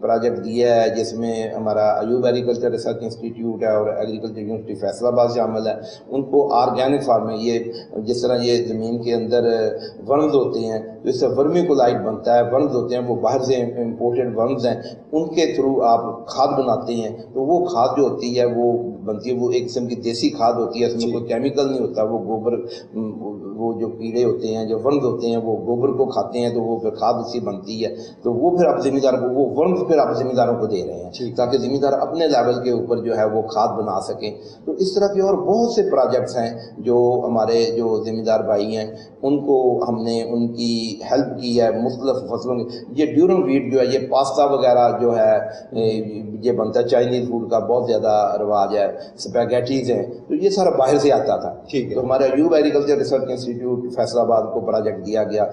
Project دیا ہے جس میں ہمارا ایوب ایگریکلچر ریسرچ انسٹیٹیوٹ ہے اور ایگریکلچر یونیورسٹی فیصل آباد شامل ہے. ان کو آرگینک فارمنگ، یہ جس طرح یہ زمین کے اندر ورمز ہوتے ہیں تو اس سے ورمی کولائٹ بنتا ہے، ورمز ہوتے ہیں وہ باہر سے امپورٹڈ ورمز ہیں، ان کے تھرو آپ کھاد بناتے ہیں تو وہ کھاد جو ہوتی ہے وہ بنتی ہے، وہ ایک قسم کی دیسی کھاد ہوتی ہے، اس میں کوئی کیمیکل نہیں ہوتا. وہ گوبر، وہ جو کیڑے ہوتے ہیں جو ورمز ہوتے ہیں وہ گوبر کو کھاتے ہیں تو وہ پھر کھاد اسی بنتی ہے. تو وہ پھر آپ ذمہ داروں کو، وہ ورمز پھر آپ ذمہ داروں کو دے رہے ہیں تاکہ ذمہ دار اپنے لیول کے اوپر جو ہے وہ کھاد بنا سکیں. تو اس طرح کے اور بہت سے پروجیکٹس ہیں جو ہمارے جو ذمہ دار بھائی ہیں ان کو ہم نے ان کی ہیلپ کی ہے مختلف فصلوں کی. یہ ڈیورم ویٹ جو ہے، یہ پاستا وغیرہ جو ہے یہ بنتا ہے، چائنیز فوڈ کا بہت زیادہ رواج ہے، اسپیگیٹیز ہیں، تو یہ سارا باہر سے آتا تھا. تو ہمارے Ayub agriculture research institute Faisal آباد کو پروجیکٹ دیا گیا،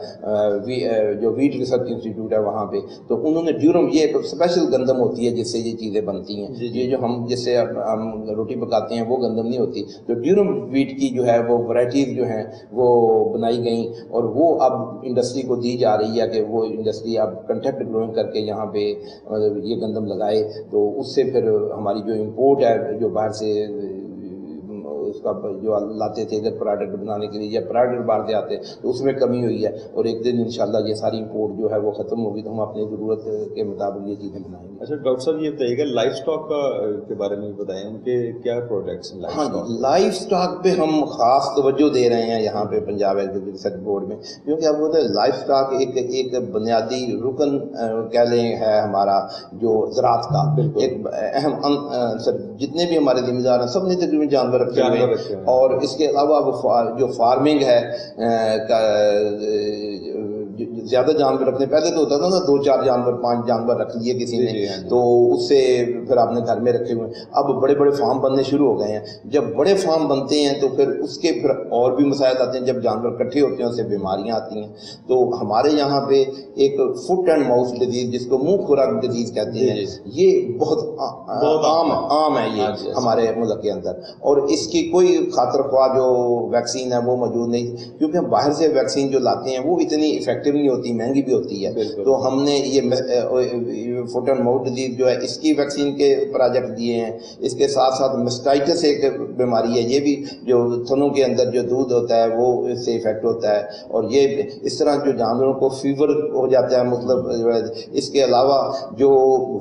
جو ویٹ ریسرچ انسٹیٹیوٹ ہے وہاں پہ، تو انہوں نے ڈیورم، یہ ایک اسپیشل گندم ہوتی ہے جس سے یہ چیزیں بنتی ہیں. یہ جو ہم جس سے ہم روٹی پکاتے ہیں وہ گندم نہیں ہوتی. تو ڈیورم ویٹ کی جو ہے وہ ورائٹیز جو ہیں وہ بنائی گئیں اور وہ اب انڈسٹری کو دی جا رہی ہے کہ وہ انڈسٹری اب کنٹیکٹ گروئنگ کر کے یہاں پہ یہ گندم لگائے. تو اس سے پھر ہماری جو امپورٹ ہے جو باہر سے اس کا جو لاتے تھے ادھر پروڈکٹ بنانے کے لیے یا پروڈکٹ باہر سے آتے تو اس میں کمی ہوئی ہے. اور ایک دن انشاءاللہ یہ ساری امپورٹ جو ہے وہ ختم ہوگی تو ہم اپنی ضرورت کے مطابق یہ چیزیں بنائیں گے. اچھا ڈاکٹر صاحب، یہ بتائیے گا لائف اسٹاک کے بارے میں بتائیں، ان کے کیا پروڈکٹس ہیں؟ ہاں جی، لائف اسٹاک پہ ہم خاص توجہ دے رہے ہیں یہاں پہ پنجاب ایگریکلچر ریسرچ بورڈ میں، کیونکہ آپ بولتے ہیں لائف اسٹاک ایک بنیادی رکن کہہ لیں ہے ہمارا جو زراعت کا ایک اہم سر. جتنے بھی ہمارے ذمہ دار ہیں سب نے تقریباً جانور رکھے ہوئے ہیں، اور اس کے علاوہ جو فارمنگ ہے زیادہ جانور رکھنے، پہلے تو ہوتا تھا نا 2-4 جانور 5 جانور رکھ لیے کسی نے تو اس سے پھر آپ نے گھر میں رکھے ہوئے. اب بڑے بڑے فارم بننے شروع ہو گئے ہیں. جب بڑے فارم بنتے ہیں تو پھر اس کے پھر اور بھی مسائل آتے ہیں. جب جانور اکٹھے ہوتے ہیں اس سے بیماریاں آتی ہیں. تو ہمارے یہاں پہ ایک فٹ اینڈ ماؤتھ ڈیزیز جس کو منہ خوراک ڈیزیز کہتے ہیں، یہ بہت عام ہے یہ ہمارے ملک کے اندر، اور اس کی کوئی خاطر خواہ جو ویکسین ہے وہ موجود نہیں، کیونکہ ہم باہر سے ویکسین جو لاتے ہیں وہ اتنی افیکٹو نہیں ہوتی، مہنگی بھی ہوتی ہے. تو ہم نے یہ فٹ اینڈ ماؤتھ ڈیزیز جو ہے اس کی ویکسین کے پروجیکٹ دیے ہیں. اس کے ساتھ ساتھ مسٹائٹس ایک بیماری ہے، یہ بھی جو تھنوں کے اندر جو دودھ ہوتا ہے وہ اس سے افیکٹ ہوتا ہے، اور یہ اس طرح جو جانوروں کو فیور ہو جاتا ہے مطلب. اس کے علاوہ جو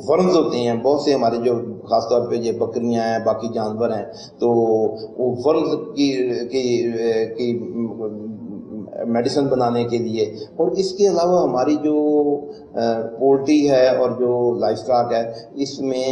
ورمز ہوتے ہیں بہت سے ہمارے جو خاص طور پہ یہ بکریاں ہیں باقی جانور ہیں، تو وہ ورمز کی میڈیسن بنانے کے لیے. اور اس کے علاوہ ہماری جو پولٹری ہے اور جو لائف اسٹاک ہے اس میں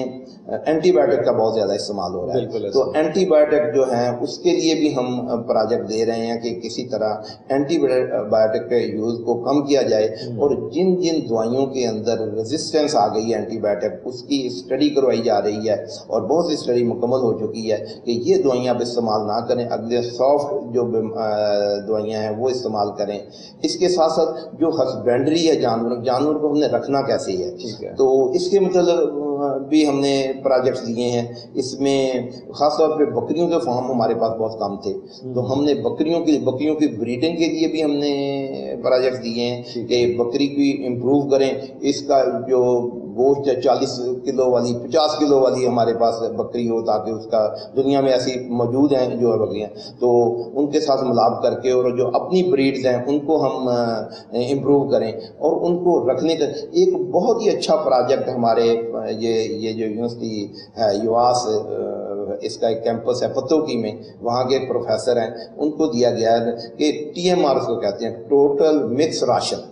اینٹی بایوٹک کا بہت زیادہ استعمال ہو رہا ہے. تو اینٹی بایوٹک جو ہیں اس کے لیے بھی ہم پروجیکٹ دے رہے ہیں کہ کسی طرح اینٹی بایوٹک کے یوز کو کم کیا جائے، اور جن دوائیوں کے اندر ریزسٹنس آ گئی ہے اینٹی بایوٹک اس کی اسٹڈی کروائی جا رہی ہے، اور بہت سی اسٹڈی مکمل ہو چکی ہے کہ یہ دوائیاں آپ استعمال نہ کریں، اگلے سافٹ جو دوائیاں ہیں وہ استعمال کریں. اس کے ساتھ ساتھ جو ہسبینڈری ہے جانور کو ہم نے رکھنا کیسے ہے، تو اس کے متعلق بھی ہم نے پروجیکٹس دیے ہیں. اس میں خاص طور پہ بکریوں کے فارم ہمارے پاس بہت کم تھے، تو ہم نے بکریوں کی بریڈنگ کے لیے بھی ہم نے پروجیکٹس دیے ہیں کہ بکری کی امپروو کریں. اس کا جو گوشت 40 کلو والی 50 کلو والی ہمارے پاس بکری ہو، تاکہ اس کا دنیا میں ایسی موجود ہیں جو بکریاں، تو ان کے ساتھ ملاب کر کے اور جو اپنی بریڈز ہیں ان کو ہم امپروو کریں اور ان کو رکھنے کا ایک بہت ہی اچھا پروجیکٹ ہمارے یہ جو یونیورسٹی ہے یواس، اس کا ایک کیمپس ہے پتوکی میں، وہاں کے پروفیسر ہیں ان کو دیا گیا ہے کہ TMR اس کو کہتے ہیں ٹوٹل مکس راشن.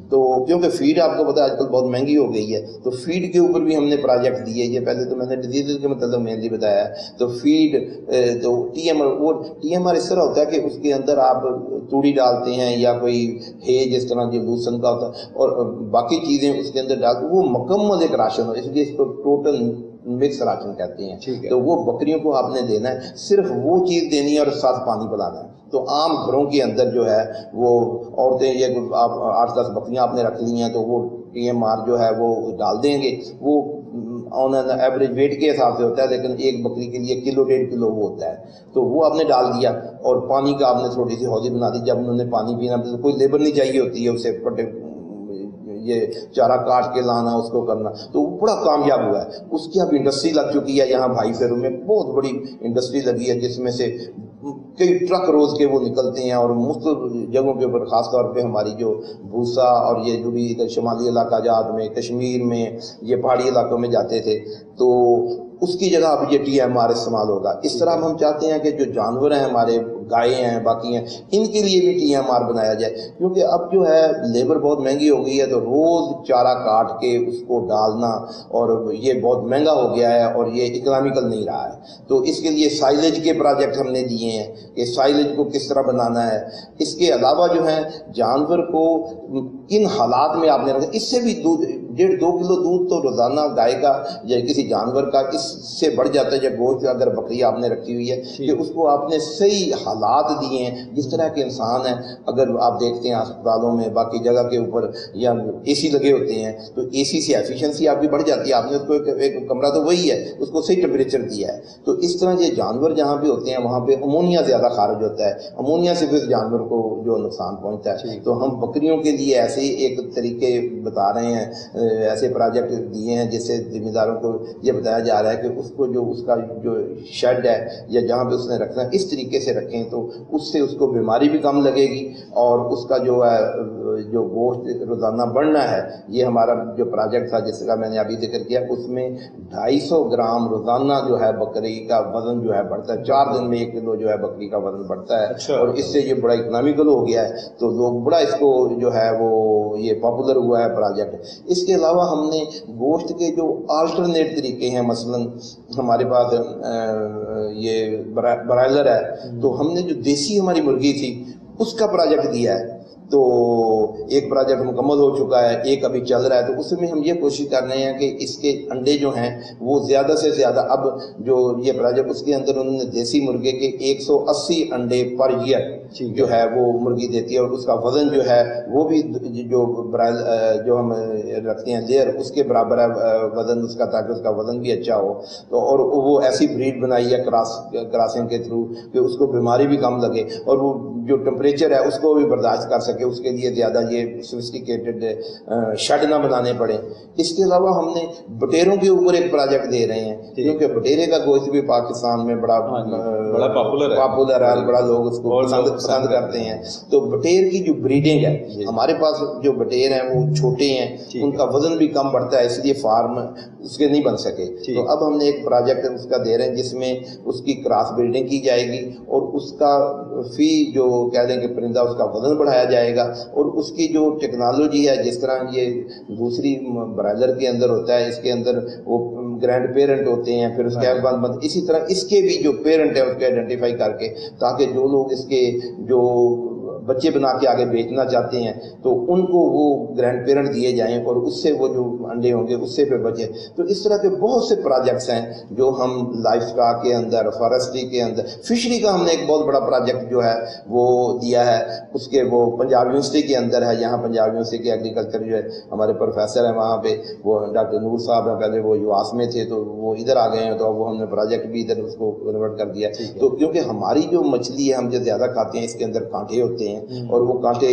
تو کیونکہ فیڈ آپ کو پتا ہے آج کل بہت مہنگی ہو گئی ہے، تو فیڈ کے اوپر بھی ہم نے پروجیکٹ دیے. یہ پہلے تو میں نے ڈیزیز کے متعلق مینلی بتایا ہے. تو فیڈ تو TMR اس طرح ہوتا ہے کہ اس کے اندر آپ توڑی ڈالتے ہیں یا کوئی ہے جس طرح جو لوسن کا ہوتا ہے اور باقی چیزیں اس کے اندر ڈالتے، وہ مکمل ایک راشن ہو، اس لیے اس کو ٹوٹل مکس راشن کہتے ہیں. تو وہ بکریوں کو آپ نے دینا ہے، صرف وہ چیز دینی ہے اور ساتھ پانی پلانا ہے. تو عام گھروں کے اندر جو ہے وہ عورتیں یہ آپ 8-10 بکریاں آپ نے رکھ لی ہیں تو وہ TMR جو ہے وہ ڈال دیں گے. وہ آن این ایوریج ویٹ کے حساب سے ہوتا ہے، لیکن ایک بکری کے لیے 1.5 کلو وہ ہوتا ہے. تو وہ آپ نے ڈال دیا اور پانی کا آپ نے تھوڑی سی حوضی بنا دی. جب انہوں نے پانی پینا تو کوئی لیبر نہیں چاہیے ہوتی ہے اسے یہ چارہ کاٹ کے لانا اس کو کرنا، تو وہ بڑا کامیاب ہوا ہے. اس کی اب انڈسٹری لگ چکی ہے یہاں بھائی فیرو میں، بہت بڑی انڈسٹری لگی ہے جس میں سے کئی ٹرک روز کے وہ نکلتے ہیں اور مختلف جگہوں کے اوپر، خاص طور پہ ہماری جو بھوسا اور یہ جو بھی ادھر شمالی علاقہ جات میں، کشمیر میں، یہ پہاڑی علاقوں میں جاتے تھے، تو اس کی جگہ اب یہ ٹی ایم آر استعمال ہوگا. اس طرح ہم چاہتے ہیں کہ جو جانور ہیں ہمارے، گائے ہیں، باقی ہیں، ان کے لیے بھی ٹی ایم آر بنایا جائے، کیونکہ اب جو ہے لیبر بہت مہنگی ہو گئی ہے، تو روز چارہ کاٹ کے اس کو ڈالنا اور یہ بہت مہنگا ہو گیا ہے اور یہ اکنامیکل نہیں رہا ہے. تو اس کے لیے سائلیج کے پروجیکٹ ہم نے دیے ہیں کہ سائلیج کو کس طرح بنانا ہے. اس کے علاوہ جو ہے جانور کو کن حالات میں آپ نے رکھا، اس سے بھی دودھ 1.5-2 کلو دودھ تو روزانہ گائے کا یا کسی جانور کا اس سے بڑھ جاتا ہے. یا گوشت اگر بکری آپ نے رکھی ہوئی ہے کہ اس کو آپ نے صحیح حالات دیے ہیں، جس طرح کے انسان ہیں، اگر آپ دیکھتے ہیں اسپتالوں میں باقی جگہ کے اوپر یا اے سی لگے ہوتے ہیں تو اے سی سے ایفیشنسی آپ کی بڑھ جاتی ہے. آپ نے اس کو ایک کمرہ تو وہی ہے، اس کو صحیح ٹیمپریچر دیا ہے. تو اس طرح یہ جانور جہاں پہ ہوتے ہیں وہاں پہ امونیا زیادہ خارج ہوتا ہے، امونیا سے پھر جانور کو جو نقصان پہنچتا ہے. تو ہم بکریوں کے لیے ایسے ہی ایک طریقے بتا رہے ہیں، ایسے پروجیکٹ دیے ہیں جس سے ذمہ داروں کو یہ بتایا جا رہا ہے کہ اس کو جو اس کا جو شیڈ ہے یا جہاں پہ اس نے رکھنا ہے اس طریقے سے رکھیں، تو اس سے اس کو بیماری بھی کم لگے گی اور اس کا جو ہے جو گوشت روزانہ بڑھنا ہے. یہ ہمارا جو پروجیکٹ تھا جس کا میں نے ابھی ذکر کیا، اس میں 250 گرام روزانہ جو ہے بکری کا وزن جو ہے بڑھتا ہے. 4 دن میں 1 کلو جو ہے بکری کا وزن بڑھتا ہے اور اس سے یہ بڑا اکنامیکل ہو گیا ہے. تو لوگ بڑا اس کو جو ہے وہ یہ پاپولر ہوا ہے پروجیکٹ. اس کے علاوہ ہم نے گوشت کے جو آلٹرنیٹ طریقے ہیں، مثلا ہمارے پاس یہ برائلر ہے، تو ہم نے جو دیسی ہماری مرغی تھی اس کا پروجیکٹ دیا ہے. تو ایک پروجیکٹ مکمل ہو چکا ہے، ایک ابھی چل رہا ہے. تو اس میں ہم یہ کوشش کر رہے ہیں کہ اس کے انڈے جو ہیں وہ زیادہ سے زیادہ، اب جو یہ پروجیکٹ اس کے اندر انہوں نے دیسی مرغے کے 180 انڈے پر ایئر جو ہے وہ مرغی دیتی ہے اور اس کا وزن جو ہے وہ بھی جو جو ہم رکھتے ہیں لیئر اس کے برابر ہے وزن اس کا، تاکہ اس کا وزن بھی اچھا ہو. تو اور وہ ایسی بریڈ بنائی ہے کراسنگ کے تھرو کہ اس کو بیماری بھی کم لگے اور وہ جو ٹمپریچر ہے اس کو بھی برداشت کر سکے. اس کے لیے زیادہ یہ سوفسٹیکیٹڈ شیڈ نہ بنانے پڑے. اس کے علاوہ ہم نے بٹیروں کے اوپر ایک پروجیکٹ دے رہے ہیں، کیونکہ بٹیرے کا گوشت بھی پاکستان میں بڑا پاپولر ہے، بڑا لوگ اس کو پسند کرتے ہیں. تو بٹیر کی جو بریڈنگ ہے، ہمارے پاس جو بٹیر ہیں وہ چھوٹے ہیں، ان کا وزن بھی کم بڑھتا ہے، اس لیے فارم اس کے نہیں بن سکے. تو اب ہم نے ایک پروجیکٹ اس کا دے رہے ہیں جس میں اس کی کراس بریڈنگ کی جائے گی اور اس کا فی جو کہہ دیں کہ پرندہ اس کا وزن بڑھایا جائے گا. اور اس کی جو ٹیکنالوجی ہے، جس طرح یہ دوسری برائلر کے اندر ہوتا ہے، اس کے اندر وہ گرینڈ پیرنٹ ہوتے ہیں، پھر اس کے بعد اسی طرح اس کے بھی جو پیرنٹ ہے اس کو آئیڈینٹیفائی کر کے، تاکہ جو لوگ اس کے جو بچے بنا کے آگے بیچنا چاہتے ہیں تو ان کو وہ گرینڈ پیرنٹ دیے جائیں اور اس سے وہ جو انڈے ہوں گے اس سے پہ بچے. تو اس طرح کے بہت سے پروجیکٹس ہیں جو ہم لائف اسٹاک کے اندر، فارسٹری کے اندر، فشری کا ہم نے ایک بہت بڑا پروجیکٹ جو ہے وہ دیا ہے. اس کے وہ پنجاب یونیورسٹی کے اندر ہے. یہاں پنجاب یونیورسٹی کے ایگریکلچر جو ہے ہمارے پروفیسر ہیں وہاں پہ، وہ ڈاکٹر نور صاحب ہیں، پہلے وہ یواس میں تھے تو وہ ادھر آ گئے ہیں، تو اب وہ ہم نے پروجیکٹ بھی ادھر اس کو کنورٹ کر دیا. تو کیونکہ ہماری جو مچھلی ہے ہم جو زیادہ کھاتے ہیں اس کے اندر کانٹے ہوتے ہیں اور وہ کانٹے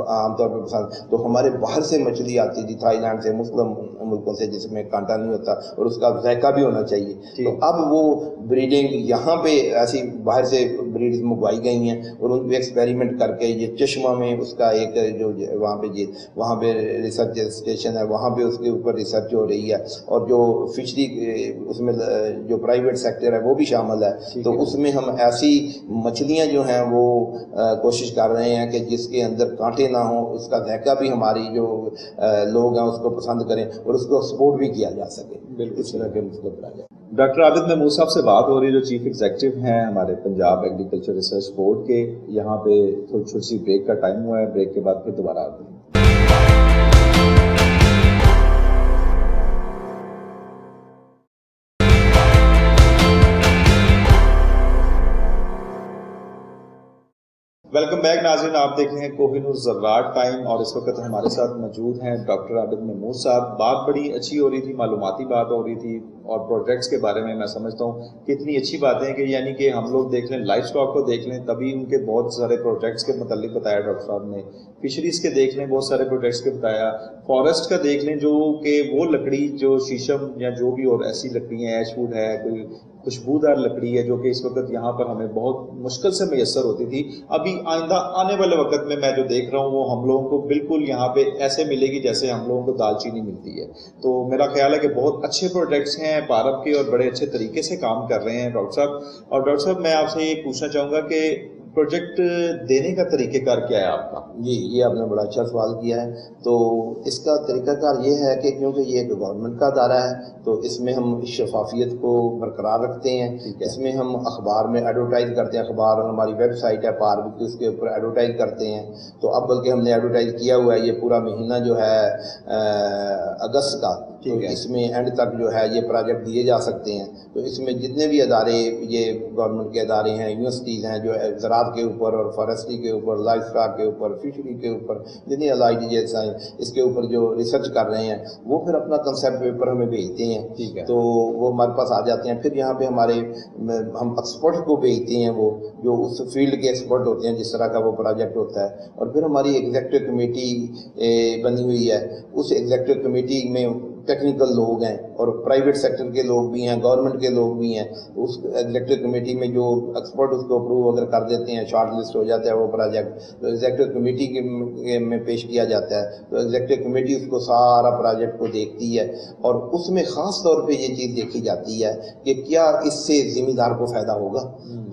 عام طور پہ پسند، تو ہمارے باہر سے مچھلی آتی تھی تھائی لینڈ سے، مسلم ملکوں سے، جس میں کانٹا نہیں ہوتا اور اس کا ذائقہ بھی ہونا چاہیے. تو اب وہ بریڈنگ یہاں پہ ایسی باہر سے بریڈز منگوائی گئی ہیں اور ان پہ ایکسپیریمنٹ کر کے یہ چشمہ میں اس کا ایک جو وہاں پہ ریسرچ اسٹیشن ہے، وہاں پہ اس کے اوپر ریسرچ ہو رہی ہے اور جو فشری اس میں جو پرائیویٹ سیکٹر ہے وہ بھی شامل ہے. تو اس میں ہم ایسی مچھلیاں جو ہیں وہ کوشش کر رہے ہیں کہ جس کے اندر کانٹے نہ ہوں، اس کا ذائقہ بھی ہماری جو لوگ ہیں اس کو پسند کریں اور اس کو سپورٹ بھی کیا جا سکے. بالکل اس طرح کے مطلب. ڈاکٹر عابد محمود صاحب سے بات ہو رہی ہے جو چیف ایگزیکٹو ہیں ہمارے پنجاب ایگریکلچر ریسرچ بورڈ کے. یہاں پہ تھوڑی چھوٹی سی بریک کا ٹائم ہوا ہے، بریک کے بعد پھر دوبارہ آتے ہیں. ویلکم بیک ناظرین، آپ دیکھ رہے ہیں کوہ نور زراعت ٹائم اور اس وقت ہمارے ساتھ موجود ہیں ڈاکٹر عابد محمود صاحب. بات بڑی اچھی ہو رہی تھی، معلوماتی بات ہو رہی تھی اور پروجیکٹس کے بارے میں سمجھتا ہوں کہ اتنی اچھی باتیں ہیں کہ یعنی کہ ہم لوگ دیکھ لیں لائف اسٹاک کو دیکھ لیں تبھی ان کے بہت سارے پروجیکٹس کے متعلق بتایا ڈاکٹر صاحب نے, فشریز کے دیکھ لیں بہت سارے پروجیکٹس کے بتایا, فارسٹ کا دیکھ لیں جو کہ وہ لکڑی جو شیشم یا جو بھی اور ایسی لکڑی ہیں, ایش ووڈ ہے, کوئی خوشبودار لکڑی ہے جو کہ اس وقت یہاں پر ہمیں بہت مشکل سے میسر ہوتی تھی, ابھی آئندہ آنے والے وقت میں جو دیکھ رہا ہوں وہ ہم لوگوں کو بالکل یہاں پہ ایسے ملے گی جیسے ہم لوگوں کو دال چینی ملتی ہے. تو میرا خیال ہے کہ بہت اچھے پروجیکٹس ہیں پارب کے اور بڑے اچھے طریقے سے کام کر رہے ہیں ڈاکٹر صاحب. اور ڈاکٹر صاحب میں آپ سے یہ پوچھنا چاہوں گا کہ پروجیکٹ دینے کا طریقہ کار کیا ہے آپ کا؟ جی یہ آپ نے بڑا اچھا سوال کیا ہے. تو اس کا طریقہ کار یہ ہے کہ کیونکہ یہ ایک گورنمنٹ کا ادارہ ہے تو اس میں ہم شفافیت کو برقرار رکھتے ہیں. اس میں ہم اخبار میں ایڈورٹائز کرتے ہیں, اخبار ہماری ویب سائٹ ہے پارب کی, اس کے اوپر ایڈورٹائز کرتے ہیں. تو اب بلکہ ہم نے ایڈورٹائز کیا ہوا ہے, یہ پورا مہینہ جو ہے اگست کا, تو اس میں اینڈ تک جو ہے یہ پروجیکٹ دیے جا سکتے ہیں. تو اس میں جتنے بھی ادارے یہ گورنمنٹ کے ادارے ہیں, یونیورسٹیز ہیں جو زراعت کے اوپر اور فارسٹری کے اوپر, لائف اسٹاک کے اوپر, فشری کے اوپر, جتنی الائڈ جیسا ہیں اس کے اوپر جو ریسرچ کر رہے ہیں وہ پھر اپنا کنسیپٹ پیپر ہمیں بھیجتے ہیں. تو وہ ہمارے پاس آ جاتے ہیں. پھر یہاں پہ ہم ایکسپرٹ کو بھیجتے ہیں, وہ جو اس فیلڈ کے ایکسپرٹ ہوتے ہیں جس طرح کا وہ پروجیکٹ ہوتا ہے. اور پھر ہماری ایگزیکٹو کمیٹی بنی ہوئی ہے. اس ایگزیکٹو کمیٹی میں ٹیکنیکل لوگ ہیں اور پرائیویٹ سیکٹر کے لوگ بھی ہیں, گورنمنٹ کے لوگ بھی ہیں. اس ایگزیکٹو کمیٹی میں جو ایکسپرٹ اس کو اپروو اگر کر دیتے ہیں, شارٹ لسٹ ہو جاتا ہے وہ پروجیکٹ, تو ایگزیکٹو کمیٹی میں پیش کیا جاتا ہے. تو ایگزیکٹو کمیٹی اس کو سارا پروجیکٹ کو دیکھتی ہے اور اس میں خاص طور پہ یہ چیز دیکھی جاتی ہے کہ کیا اس سے ذمہ دار کو فائدہ ہوگا.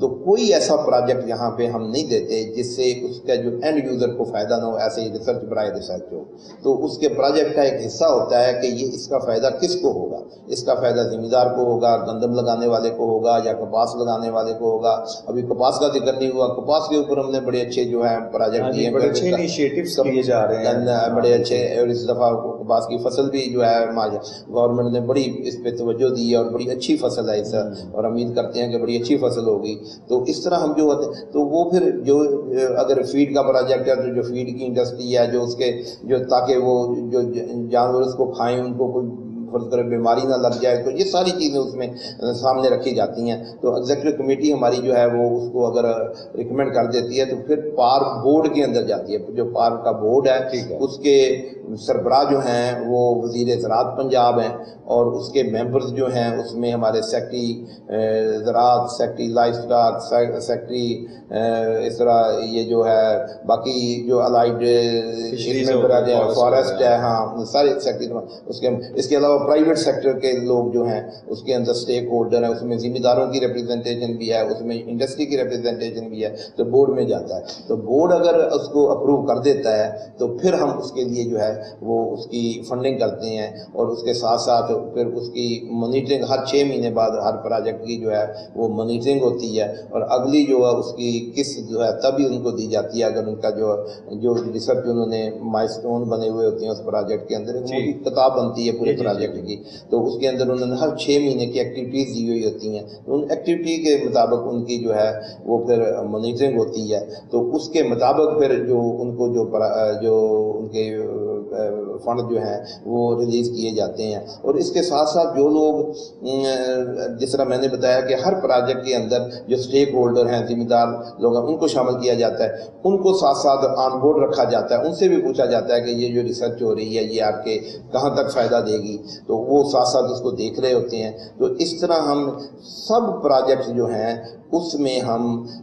تو کوئی ایسا پروجیکٹ یہاں پہ ہم نہیں دیتے جس سے اس کا جو اینڈ یوزر کو فائدہ نہ ہو, ایسے ہی ریسرچ برائے ریسرچ ہو. تو اس کے پروجیکٹ کا ایک حصہ ہوتا ہے کہ یہ اس کا فائدہ کس کو ہوگا. اس کا فائدہ ذمہ دار کو ہوگا, گندم لگانے والے کو ہوگا, یا کپاس لگانے والے کو ہوگا. ابھی کپاس کا ذکر نہیں ہوا, کپاس کے اوپر ہم نے بڑے اچھے جو ہیں پروجیکٹ دیے, بڑے اچھے انیشیٹوز لیے جا رہے ہیں, بڑے اچھے. اور اس دفعہ کپاس کی فصل بھی جو ہے گورنمنٹ نے بڑی اس پہ توجہ دی ہے اور بڑی اچھی فصل ہے اس, اور امید کرتے ہیں کہ بڑی اچھی فصل ہوگی. تو اس طرح ہم جو ہوتے ہیں, تو وہ پھر جو اگر فیڈ کا پروجیکٹ ہے تو جو فیڈ کی انڈسٹری ہے جو اس کے جو تاکہ وہ جو جانور اس کو کھائیں ان کو کوئی فرض کرے بیماری نہ لگ جائے, تو یہ ساری چیزیں اس میں سامنے رکھی جاتی ہیں. تو ایگزیکٹو کمیٹی ہماری جو ہے وہ اس کو اگر ریکمینڈ کر دیتی ہے تو پھر پار بورڈ کے اندر جاتی ہے. جو پار کا بورڈ ہے اس کے سربراہ جو ہیں وہ وزیر زراعت پنجاب ہیں, اور اس کے ممبرز جو ہیں اس میں ہمارے سیکٹری زراعت, سیکٹری لائف اسٹاک, سیکٹری اس طرح یہ جو ہے باقی جو الائڈ فارسٹ ہے, ہاں سارے سیکٹری. اس کے علاوہ پرائیویٹ سیکٹر کے لوگ جو ہیں اس کے اندر سٹیک ہولڈر ہیں, اس میں ذمہ داروں کی ریپرزنٹیشن بھی ہے, اس میں انڈسٹری کی ریپرزنٹیشن بھی ہے. تو بورڈ میں جاتا ہے. تو بورڈ اگر اس کو اپروو کر دیتا ہے تو پھر ہم اس کے لیے جو ہے وہ اس کی فنڈنگ کرتے ہیں, اور اس کے ساتھ ساتھ پھر اس کی مانیٹرنگ ہر 6 مہینے بعد ہر پروجیکٹ کی جو ہے وہ مانیٹرنگ ہوتی ہے, اور اگلی جو ہے اس کی قسط جو ہے تبھی ان کو دی جاتی ہے اگر ان کا جو ریسرچ انہوں نے مائلسٹون بنے ہوئے ہوتے ہیں اس پروجیکٹ کے اندر. ایک کتاب بنتی ہے پورے پروجیکٹ کی, تو اس کے اندر انہوں نے ہر 6 مہینے کی ایکٹیویٹیز دی ہوئی ہوتی ہیں. ان ایکٹیویٹی کے مطابق ان کی جو ہے وہ پھر مانیٹرنگ ہوتی ہے. تو اس کے مطابق پھر جو ان کو جو ان کے فنڈ جو ہیں وہ ریلیز کیے جاتے ہیں. اور اس کے ساتھ ساتھ جو لوگ جس طرح میں نے بتایا کہ ہر پروجیکٹ کے اندر جو سٹیک ہولڈر ہیں, ذمہ دار لوگ ہیں, ان کو شامل کیا جاتا ہے. ان کو ساتھ ساتھ آن بورڈ رکھا جاتا ہے, ان سے بھی پوچھا جاتا ہے کہ یہ جو ریسرچ ہو رہی ہے یہ آپ کے کہاں تک فائدہ دے گی, تو وہ ساتھ ساتھ اس کو دیکھ رہے ہوتے ہیں. تو اس طرح ہم سب پروجیکٹس جو ہیں اس میں ہم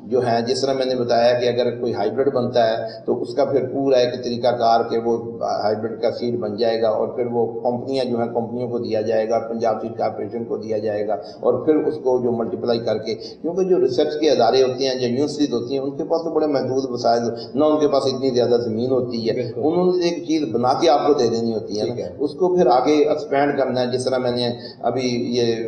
جو ہیں جس طرح میں نے بتایا کہ اگر کوئی ہائیبرڈ بنتا ہے تو اس کا پھر پورا ایک طریقہ کار کہ وہ ہائیبرڈ کا سیڈ بن جائے گا, اور پھر وہ کمپنیاں جو ہیں کمپنیوں کو دیا جائے گا, پنجاب سیڈ کارپوریشن کو دیا جائے گا, اور پھر اس کو جو ملٹیپلائی کر کے, کیونکہ جو ریسرچ کے ادارے ہوتے ہیں جو یونیورسٹیز ہوتی ہیں ان کے پاس تو بڑے محدود وسائل, نہ ان کے پاس اتنی زیادہ زمین ہوتی ہے, انہوں نے ایک چیز بنا کے آپ کو دے دینی ہوتی ہے, اس کو پھر آگے ایکسپینڈ کرنا ہے. جس طرح میں نے ابھی یہ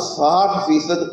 60%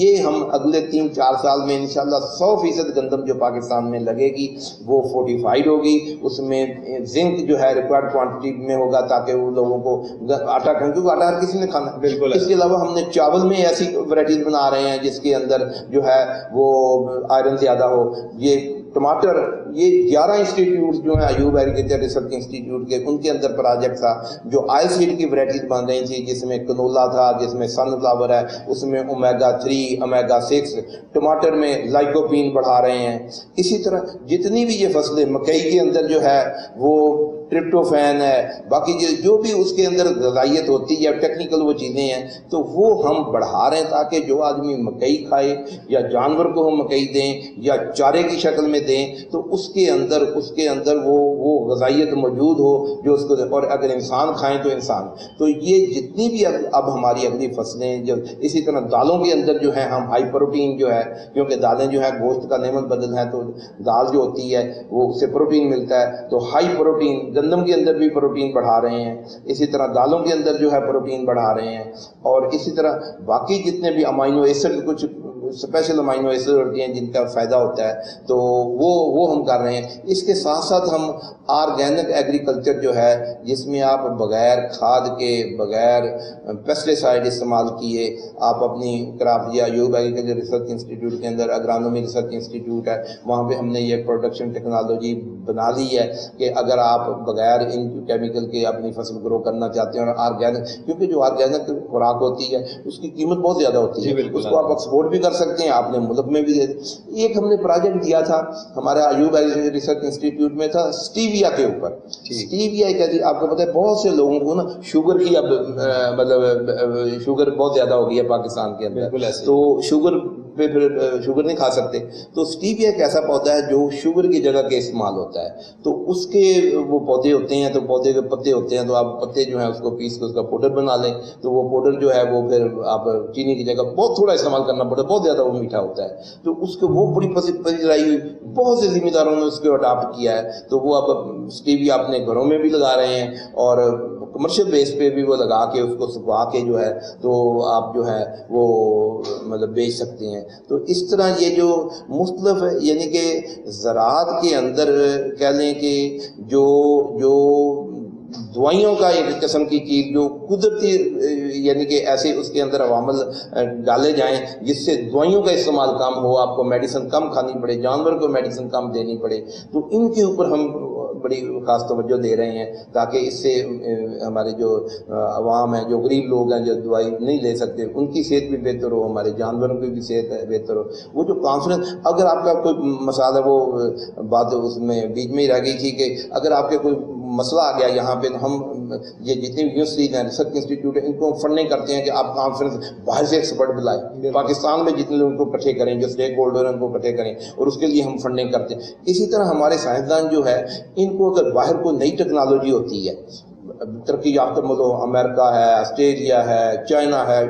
یہ ہم اگلے 3-4 سال میں انشاءاللہ 100% گندم جو پاکستان میں لگے گی وہ فورٹیفائڈ ہوگی، اس میں زنک جو ہے ریکوائرڈ کوانٹٹی میں ہوگا تاکہ وہ لوگوں کو آٹا کھانا، کیونکہ آٹا ہر کسی نے کھانا ہے۔ بالکل۔ اس کے علاوہ ہم نے چاول میں ایسی ورائٹیز بنا رہے ہیں جس کے اندر جو ہے وہ آئرن زیادہ ہو۔ یہ ٹماٹر، یہ 11 انسٹیٹیوٹ جو ہیں ایوب ایگریکلچر ریسرچ انسٹیٹیوٹ کے، ان کے اندر پروجیکٹ تھا جو آئل سیڈ کی ورائٹیز بن رہی تھی، جس میں کنولا تھا، جس میں سن فلاور ہے، اس میں اومیگا 3 اومیگا 6، ٹماٹر میں لائکوپین بڑھا رہے ہیں۔ اسی طرح جتنی بھی یہ فصلیں، مکئی کے اندر جو ہے وہ ٹرپٹوفین ہے، باقی جو بھی اس کے اندر غذائیت ہوتی ہے، ٹیکنیکل وہ چیزیں ہیں، تو وہ ہم بڑھا رہے ہیں تاکہ جو آدمی مکئی کھائے یا جانور کو ہم مکئی دیں یا چارے کی شکل میں دیں تو اس کے اندر وہ غذائیت موجود ہو جو اس کو، اور اگر انسان کھائیں تو انسان۔ تو یہ جتنی بھی اب ہماری اگلی فصلیں، جو اسی طرح دالوں کے اندر جو ہے ہم ہائی پروٹین جو ہے، کیونکہ دالیں جو ہے گوشت کا نعمت بدل ہے، تو دال جو ہوتی ہے وہ اس سے پروٹین ملتا ہے، تو ہائی پروٹین گندم کے اندر بھی پروٹین بڑھا رہے ہیں، اسی طرح دالوں کے اندر جو ہے پروٹین بڑھا رہے ہیں، اور اسی طرح باقی جتنے بھی امائنو ایسڈ، کچھ اسپیشل امائنو ایسڈ ہوتی ہیں جن کا فائدہ ہوتا ہے، تو وہ ہم کر رہے ہیں۔ اس کے ساتھ ساتھ ہم آرگینک ایگریکلچر جو ہے، جس میں آپ بغیر کھاد کے، بغیر پیسٹیسائڈ استعمال کیے آپ اپنی کرافٹ، یا ایوب ایگریکلچر ریسرچ انسٹیٹیوٹ کے اندر اگرانومی ریسرچ انسٹیٹیوٹ ہے، وہاں پہ ہم نے یہ پروڈکشن ٹیکنالوجی بنا لی ہے کہ اگر آپ بغیر ان کیمیکل کے اپنی فصل گرو کرنا چاہتے ہیں، اور آرگینک، کیونکہ جو آرگینک خوراک ہوتی ہے اس کی قیمت بہت زیادہ ہوتی ہے، اس کو آپ ایکسپورٹ بھی کر سکتے ہیں، آپ نے ملک میں بھی دے۔ ایک ہم نے پروجیکٹ دیا تھا ہمارا ایوب ایگریکلچر ریسرچ انسٹیٹیوٹ میں تھا اسٹیویا کے اوپر۔ اسٹیویا ایک ایسی، آپ کو پتہ ہے بہت سے لوگوں کو نا شوگر کی اب مطلب شوگر بہت زیادہ ہو گئی ہے پاکستان کے اندر، تو شوگر پہ پھر شوگر نہیں کھا سکتے، تو اسٹیویا ایک ایسا پودا ہے جو شوگر کی جگہ کے استعمال ہوتا ہے، تو اس کے وہ پودے ہوتے ہیں، تو پودے کے پتے ہوتے ہیں، تو آپ پتے جو ہیں اس کو پیس کے اس کا پاؤڈر بنا لیں، تو وہ پاؤڈر جو ہے وہ پھر آپ چینی کی جگہ بہت تھوڑا استعمال کرنا پڑتا ہے، بہت زیادہ وہ میٹھا ہوتا ہے، تو اس کو وہ بڑی پذیرائی ہوئی، بہت سے ذمہ داروں نے اس کو اڈاپٹ کیا ہے، تو وہ آپ اسٹیویا اپنے گھروں میں بھی لگا رہے ہیں، اور کمرشل بیس پہ بھی وہ لگا کے اس کو سکھوا کے جو ہے تو آپ جو ہے وہ مطلب بیچ سکتے ہیں۔ تو اس طرح یہ جو مختلف، یعنی کہ زراعت کے اندر کہہ لیں کہ جو دوائیوں کا ایک قسم کی چیز جو قدرتی، یعنی کہ ایسے اس کے اندر عوامل ڈالے جائیں جس سے دوائیوں کا استعمال کم ہو، آپ کو میڈیسن کم کھانی پڑے، جانور کو میڈیسن کم دینی پڑے، تو ان کے اوپر ہم بڑی خاص توجہ دے رہے ہیں تاکہ اس سے ہمارے جو عوام ہیں، جو غریب لوگ ہیں، جو دوائی نہیں لے سکتے، ان کی صحت بھی بہتر ہو، ہمارے جانوروں کی بھی صحت بہتر ہو۔ وہ جو کانفیڈنس، اگر آپ کا کوئی مسئلہ، وہ بات اس میں بیچ میں ہی رہ گئی تھی کہ اگر آپ کے کوئی مسئلہ آ گیا یہاں پہ، ہم یہ جتنی یونیورسٹیز ہیں، ریسرچ انسٹیٹیوٹ ہیں، ان کو فنڈنگ کرتے ہیں کہ آپ کانفرنس باہر سے ایکسپرٹ بلائیں، پاکستان میں جتنے لوگوں کو اکٹھے کریں، جو اسٹیک ہولڈر ہیں ان کو اکٹھے کریں، اور اس کے لیے ہم فنڈنگ کرتے ہیں۔ اسی طرح ہمارے سائنسدان جو ہے، ان کو اگر باہر کوئی نئی ٹیکنالوجی ہوتی ہے، ترقی یافتہ ملک امریکہ ہے، آسٹریلیا ہے، چائنا ہے،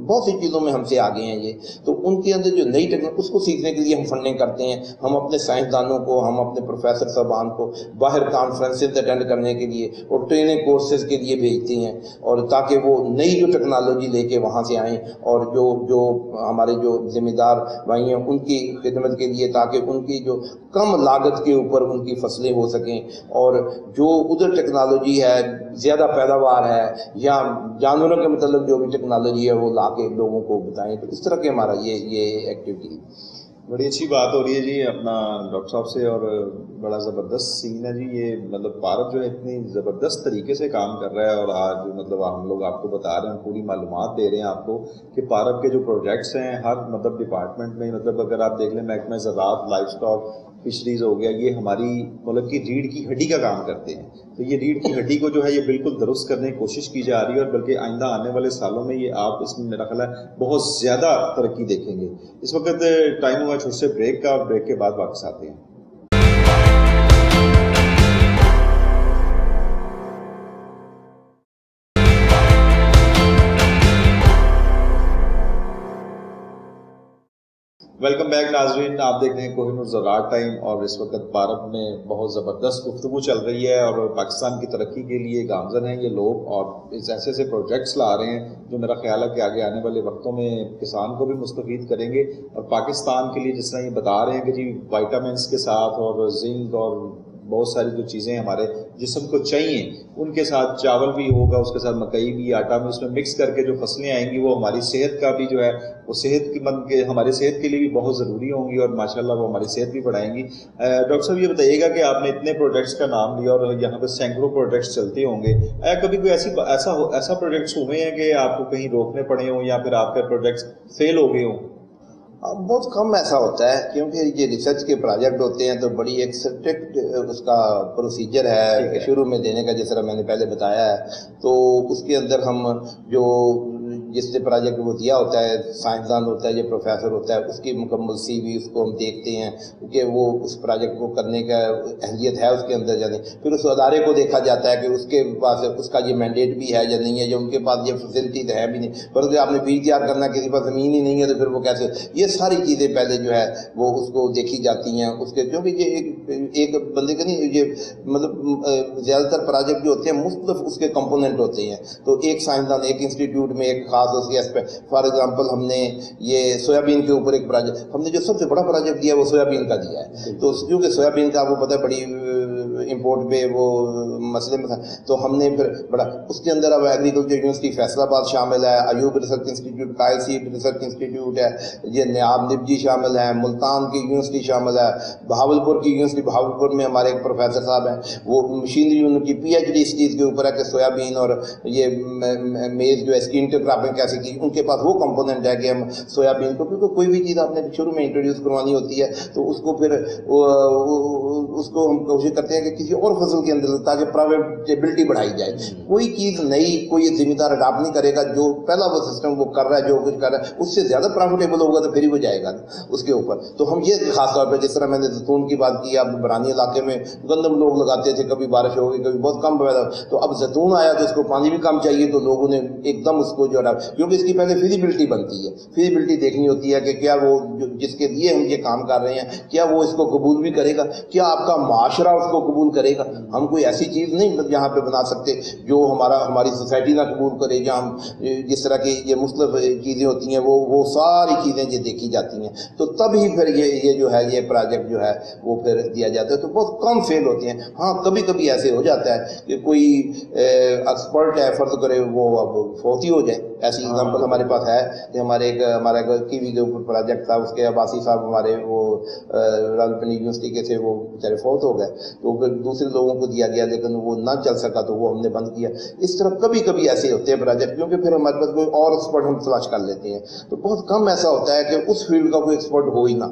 بہت سی چیزوں میں ہم سے آگے ہیں یہ، تو ان کے اندر جو نئی ٹیکنالوجی، اس کو سیکھنے کے لیے ہم فنڈنگ کرتے ہیں، ہم اپنے سائنسدانوں کو، ہم اپنے پروفیسر صاحبان کو باہر کانفرنسز اٹینڈ کرنے کے لیے اور ٹریننگ کورسز کے لیے بھیجتے ہیں، اور تاکہ وہ نئی جو ٹیکنالوجی لے کے وہاں سے آئیں، اور جو ہمارے جو ذمہ دار بھائی ہیں ان کی خدمت کے لیے، تاکہ ان کی جو کم لاگت کے اوپر ان کی فصلیں ہو سکیں، اور جو ادھر ٹیکنالوجی ہے، زیادہ پیداوار ہے، یا جانوروں کے متعلق جو بھی ٹیکنالوجی ہے وہ لا کے لوگوں کو بتائیں۔ تو اس طرح کے ہمارا یہ ایکٹیویٹی بڑی اچھی بات ہو رہی ہے جی اپنا ڈاکٹر صاحب سے، اور بڑا زبردست سین ہے جی یہ، مطلب بھارت جو ہے اتنی زبردست طریقے سے کام کر رہا ہے، اور آج مطلب ہم لوگ آپ کو بتا رہے ہیں، پوری معلومات دے رہے ہیں آپ کو کہ بھارت کے جو پروجیکٹس ہیں ہر مطلب ڈپارٹمنٹ میں، مطلب اگر آپ دیکھ لیں محکمہ زراعت، لائف اسٹاک، فشریز ہو گیا، یہ ہماری مطلب کی ریڑھ کی ہڈی کا کام کرتے ہیں، تو یہ ریڑھ کی ہڈی کو جو ہے یہ بالکل درست کرنے کی کوشش کی جا رہی ہے، اور بلکہ آئندہ آنے والے سالوں میں یہ آپ اس میں میرا خیال ہے بہت زیادہ ترقی دیکھیں گے۔ اس وقت ٹائم ہوا چھوٹے سے بریک کا، بریک کے بعد واپس آتے ہیں۔ ویلکم بیک ناظرین، آپ دیکھ رہے ہیں کوہ نور زراعت ٹائم، اور اس وقت بھارت میں بہت زبردست گفتگو چل رہی ہے اور پاکستان کی ترقی کے لیے گامزن ہیں یہ لوگ، اور ایسے ایسے پروجیکٹس لا رہے ہیں جو میرا خیال ہے کہ آگے آنے والے وقتوں میں کسان کو بھی مستفید کریں گے، اور پاکستان کے لیے جس طرح یہ بتا رہے ہیں کہ جی وائٹامنس کے ساتھ اور زنک اور بہت ساری جو چیزیں ہمارے جسم کو چاہیے ان کے ساتھ چاول بھی ہوگا، اس کے ساتھ مکئی بھی، آٹا بھی، اس میں مکس کر کے جو فصلیں آئیں گی وہ ہماری صحت کا بھی جو ہے وہ صحت کی مند کے ہماری صحت کے لیے بھی بہت ضروری ہوں گی، اور ماشاءاللہ وہ ہماری صحت بھی بڑھائیں گی۔ ڈاکٹر صاحب یہ بتائیے گا کہ آپ نے اتنے پروجیکٹس کا نام لیا اور یہاں پہ سینکڑوں پروجیکٹس چلتے ہوں گے، کبھی کوئی ایسا پروجیکٹس ہوئے ہیں کہ آپ کو کہیں روکنے پڑے ہوں یا پھر آپ کے پروجیکٹس فیل ہو گئے ہوں؟ بہت کم ایسا ہوتا ہے، کیونکہ یہ ریسرچ کے پروجیکٹ ہوتے ہیں تو بڑی ایک اسٹرکٹ اس کا پروسیجر ہے شروع میں دینے کا، جس طرح میں نے پہلے بتایا ہے۔ تو اس کے اندر ہم جو جس نے پروجیکٹ وہ دیا ہوتا ہے، سائنسدان ہوتا ہے یا پروفیسر ہوتا ہے، اس کی مکمل سی وی اس کو ہم دیکھتے ہیں کہ وہ اس پروجیکٹ کو کرنے کا اہلیت ہے اس کے اندر یا نہیں۔ پھر اس ادارے کو دیکھا جاتا ہے کہ اس کے پاس اس کا یہ مینڈیٹ بھی ہے یا نہیں ہے، یا ان کے پاس یہ فیسلٹی ہے بھی نہیں، بلکہ آپ نے بیج تیار کرنا ہے، کسی پاس زمین ہی نہیں ہے تو پھر وہ کیسے، یہ ساری چیزیں پہلے جو ہے وہ اس کو دیکھی جاتی ہیں اس کے، جو بھی یہ ایک بندے کا نہیں، یہ مطلب زیادہ تر پروجیکٹ جو ہوتے ہیں مختلف اس کے کمپوننٹ ہوتے ہیں۔ تو ایک سائنسدان ایک انسٹیٹیوٹ میں ایک خاص اس کے اسپیکٹ، فار ایگزامپل ہم نے یہ سویابین کے اوپر ایک پروجیکٹ، ہم نے جو سب سے بڑا پروجیکٹ دیا وہ سویابین کا دیا ہے۔ تو کیونکہ سویابین کا آپ کو پتہ ہے بڑی امپورٹ پہ وہ مسئلے میں تھا، تو ہم نے پھر بڑا اس کے اندر اب ایگریکلچر یونیورسٹی فیصل آباد شامل ہے، ایوب ریسرچ انسٹیٹیوٹ، قائل سیڈ ریسرچ انسٹیٹیوٹ ہے، یہ نیاب نبجی شامل ہیں، ملتان کی یونیورسٹی شامل ہے، بہاولپور کی یونیورسٹی، بہاولپور میں ہمارے ایک پروفیسر صاحب ہیں، وہ مشینری ان کی پی ایچ ڈی اس چیز کے اوپر ہے کہ سویابین اور یہ میز جو ہے اس کی انٹر کراپنگ کیسے کی، ان کے پاس وہ کمپوننٹ ہے کہ ہم سویابین کو، کیونکہ کوئی بھی چیز آپ نے شروع میں انٹروڈیوس کروانی ہوتی ہے تو اس کو پھر اس کو ہم کوشش کرتے ہیں کہ کسی اور فصل کے اندر تاکہ پروفیٹیبلٹی بڑھائی جائے۔ کوئی چیز نئی کوئی ذمہ دار اڈاپٹ نہیں کرے گا، جو پہلا وہ سسٹم وہ کر رہا ہے جو کچھ کر رہا ہے اس سے زیادہ پروفیٹیبل ہوگا تو پھر ہی وہ جائے گا اس کے اوپر۔ تو ہم یہ خاص طور پہ جس طرح میں نے زیتون کی بات کی، اب برانی علاقے میں گندم لوگ لگاتے تھے، کبھی بارش ہو گئی کبھی بہت کم پیدا، تو اب زیتون آیا تو اس کو پانی بھی کم چاہیے، تو لوگوں نے ایک دم اس کو جو ہے، کیونکہ اس کی پہلے فیزیبلٹی بنتی ہے، فیزیبلٹی دیکھنی ہوتی ہے کہ کیا وہ جس کے لیے ہم یہ کام کر رہے ہیں کیا وہ اس کو قبول بھی کرے گا، کیا آپ کا معاشرہ اس کو قبول کرے گا۔ ہم کوئی ایسی چیز نہیں یہاں پہ بنا سکتے جو ہماری سوسائٹی نہ قبول کرے، یا ہم جس طرح کی یہ مختلف چیزیں ہوتی ہیں وہ ساری چیزیں یہ دیکھی جاتی ہیں، تو تب ہی پھر یہ جو ہے یہ پروجیکٹ جو ہے وہ پھر دیا جاتا ہے۔ تو بہت کم فیل ہوتے ہیں، ہاں کبھی کبھی ایسے ہو جاتا ہے کہ کوئی ایکسپرٹ ہے فرض کرے وہ اب فوت ہی ہو جائے، ایسی ایگزامپل ہمارے پاس ہے کہ ہمارا کیوی کے اوپر پروجیکٹ تھا، اس کے عباسی صاحب ہمارے وہ راولپنڈی یونیورسٹی کے تھے، وہ بیچارے فوت ہو گئے، تو پھر دوسرے لوگوں کو دیا گیا لیکن وہ نہ چل سکا تو وہ ہم نے بند کیا۔ اس طرح کبھی کبھی ایسے ہوتے ہیں پروجیکٹ، کیونکہ پھر ہمارے پاس کوئی اور ایکسپرٹ ہم تلاش کر لیتے ہیں، تو بہت کم ایسا ہوتا ہے کہ اس فیلڈ کا کوئی ایکسپرٹ ہو ہی نہ،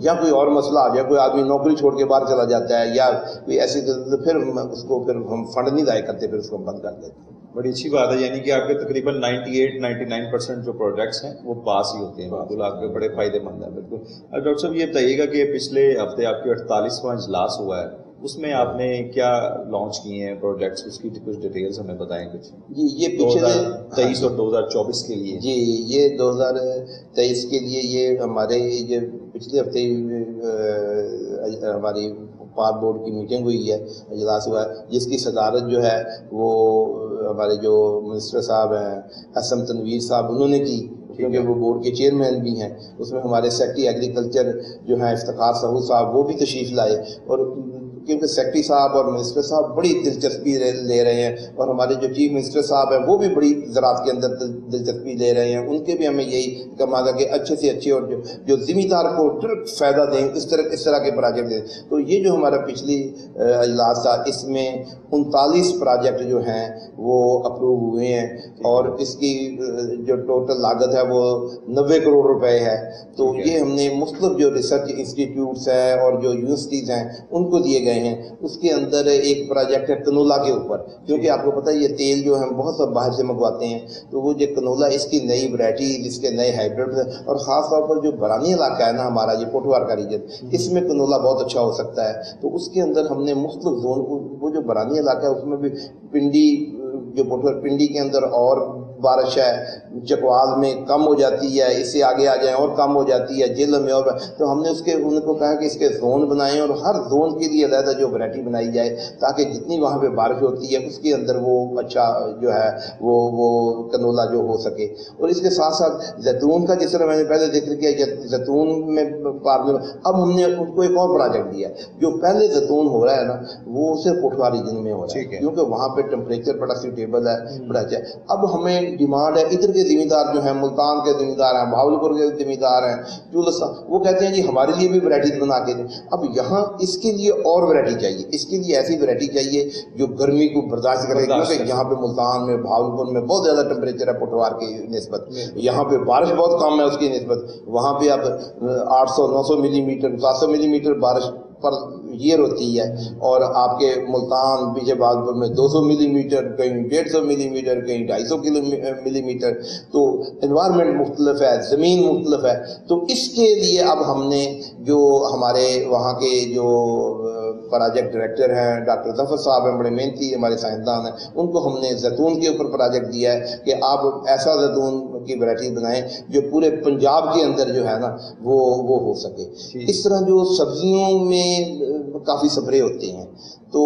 یا کوئی اور مسئلہ آ جائے، کوئی آدمی نوکری چھوڑ کے باہر چلا جاتا ہے یا کوئی ایسی، پھر اس کو پھر ہم فنڈ نہیں ضائع کرتے، پھر اس کو بند کر دیتے ہیں۔ بڑی اچھی بات ہے، یعنی کہ آپ کے تقریباً 98-99% جو پروجیکٹس ہیں وہ پاس ہی ہوتے ہیں، بالکل آپ کے بڑے فائدے مند ہیں۔ بالکل ڈاکٹر صاحب یہ بتائیے گا کہ پچھلے ہفتے آپ کے 48واں اجلاس ہوا ہے، اس میں آپ نے کیا لانچ کیے ہیں پروجیکٹس، اس کی کچھ ڈیٹیلز ہمیں بتائیں کچھ۔ جی یہ پچھلے 2023 اور 2024 کے لیے۔ جی یہ 2023 کے لیے یہ ہمارے یہ پچھلے ہفتے ہماری پار بورڈ کی میٹنگ ہوئی ہے، اجلاس ہوا ہے، جس کی صدارت جو ہے وہ ہمارے جو منسٹر صاحب ہیں حسن تنویر صاحب انہوں نے کی، کیونکہ وہ بورڈ کے چیئرمین بھی ہیں۔ اس میں ہمارے سیکرٹری ایگریکلچر جو ہیں افتخار سہو صاحب وہ بھی تشریف لائے، اور کیونکہ سیکرٹری صاحب اور منسٹر صاحب بڑی دلچسپی لے رہے ہیں، اور ہمارے جو چیف منسٹر صاحب ہیں وہ بھی بڑی زراعت کے اندر دلچسپی لے رہے ہیں، ان کے بھی ہمیں یہی کہا تھا کہ اچھے سے اچھے اور جو ذمہ دار کو ڈائریکٹ فائدہ دیں، اس طرح کے پروجیکٹ دیں۔ تو یہ جو ہمارا پچھلی اجلاس تھا، اس میں 39 پروجیکٹ جو ہیں وہ اپروو ہوئے ہیں، اور اس کی جو ٹوٹل لاگت ہے وہ 90 کروڑ روپے ہے۔ تو یہ ہم نے مختلف جو ریسرچ انسٹیٹیوٹس ہیں اور جو یونیورسٹیز ہیں ان کو دیے گئے ہیں۔ اس کے اندر ایک پروجیکٹ ہے کنولا کے اوپر، کیونکہ آپ کو پتہ ہے یہ تیل جو ہم بہت سب باہر سے منگواتے ہیں، تو وہ جو کنولا اس کی نئی ورائٹی، اس کے نئے ہائیبرڈ، اور خاص طور پر جو برانی علاقہ ہے نا ہمارا یہ پوٹوار کا ریجن، اس میں کنولا بہت اچھا ہو سکتا ہے۔ تو اس کے اندر ہم نے مختلف زون، وہ جو برانی علاقہ ہے اس میں بھی پنڈی، جو پوٹوار پنڈی کے اندر اور بارش ہے چکوال میں کم ہو جاتی ہے, اس سے آگے آ جائیں اور کم ہو جاتی ہے, جیل میں اور, تو ہم نے ان کو کہا کہ اس کے زون بنائیں اور ہر زون کے لیے علیحدہ جو ویرائٹی بنائی جائے تاکہ جتنی وہاں پہ بارش ہوتی ہے اس کے اندر وہ اچھا جو ہے وہ کنولا جو ہو سکے. اور اس کے ساتھ ساتھ زیتون کا جس طرح میں نے پہلے ذکر کیا, زیتون میں اب ہم نے ان کو ایک اور پروجیکٹ دیا ہے. جو پہلے زیتون ہو رہا ہے نا وہ صرف پٹھوا ریجن میں ہو رہا ہے کیونکہ وہاں پہ ٹیمپریچر بڑا سیوٹیبل ہے, بڑا اچھا ہے. اب ہمیں ڈیمانڈ ہے, ادھر کے ذمہ دار جو ہیں ملتان کے ذمہ دار ہیں, بھاولپور کے ذمہ دار ہیں, وہ کہتے ہیں جی ہمارے لیے بھی ورائٹیز بنا کے دیں. اب یہاں اس کے لیے اور ورائٹی چاہیے, اس کے لیے ایسی ورائٹی چاہیے جو گرمی کو برداشت کرے, کیونکہ یہاں پہ ملتان میں بھاولپور میں بہت زیادہ ٹیمپریچر ہے پٹوار کی نسبت, یہاں پہ بارش بہت کم ہے اس کی نسبت. وہاں پہ اب 800-900 ملی میٹر 700 ملی میٹر بارش پر ایئر ہوتی ہے, اور آپ کے ملتان پیچھے بھاولپور میں 200 ملی میٹر, کہیں 150 ملی میٹر, کہیں 250 ملی میٹر. تو انوائرمنٹ مختلف ہے, زمین مختلف ہے. تو اس کے لیے اب ہم نے جو ہمارے وہاں کے جو پروجیکٹ ڈائریکٹر ہیں ڈاکٹر ظفر صاحب ہیں, بڑے محنتی ہمارے سائنسدان ہیں, ان کو ہم نے زیتون کے اوپر پروجیکٹ دیا ہے کہ آپ ایسا زیتون کی ورائٹی بنائیں جو پورے پنجاب کے اندر جو ہے نا وہ ہو سکے. اس طرح جو سبزیوں میں کافی سپرے ہوتے ہیں تو,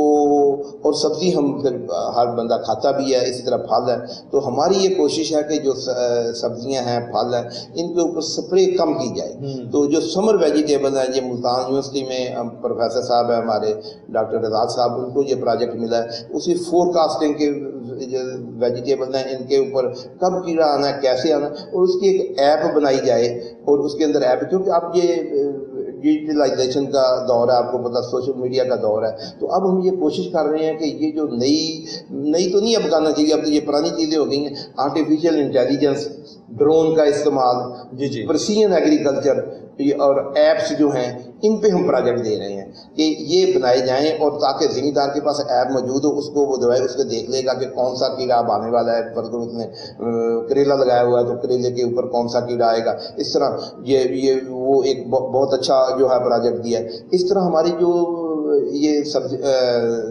اور سبزی ہم پھر ہر بندہ کھاتا بھی ہے, اسی طرح پھل ہے. تو ہماری یہ کوشش ہے کہ جو سبزیاں ہیں پھل ہیں ان کے اوپر سپرے کم کی جائے. تو جو سمر ویجیٹیبل ہیں, یہ ملتان یونیورسٹی میں پروفیسر صاحب ہیں ہمارے ڈاکٹر رضا صاحب, ان کو یہ پروجیکٹ ملا ہے. اسی فور کاسٹنگ کے ویجیٹیبل ہیں ان کے اوپر کب کیڑا آنا ہے, کیسے آنا ہے, اور اس کی ایک ایپ بنائی جائے. اور اس کے اندر ایپ, کیونکہ اب یہ ڈیجیٹلائزیشن کا دور ہے, آپ کو پتا سوشل میڈیا کا دور ہے. تو اب ہم یہ کوشش کر رہے ہیں کہ یہ جو نئی تو نہیں اب کرنا چاہیے, اب تو یہ پرانی چیزیں ہو گئی ہیں. آرٹیفیشیل انٹیلیجنس, ڈرون کا استعمال, پرسیجن ایگریکلچر اور ایپس جو ہیں ان پہ ہم پروجیکٹ دے رہے ہیں کہ یہ بنائے جائیں, اور تاکہ ذمہ دار کے پاس ایپ موجود ہو, اس کو وہ دوائی اس کو دیکھ لے گا کہ کون سا کیڑا اب آنے والا ہے. فرض کرو اس نے کریلا لگایا ہوا ہے تو کریلے کے اوپر کون سا کیڑا آئے گا. اس طرح یہ وہ ایک بہت اچھا جو ہے پروجیکٹ دیا ہے. اس طرح ہماری جو یہ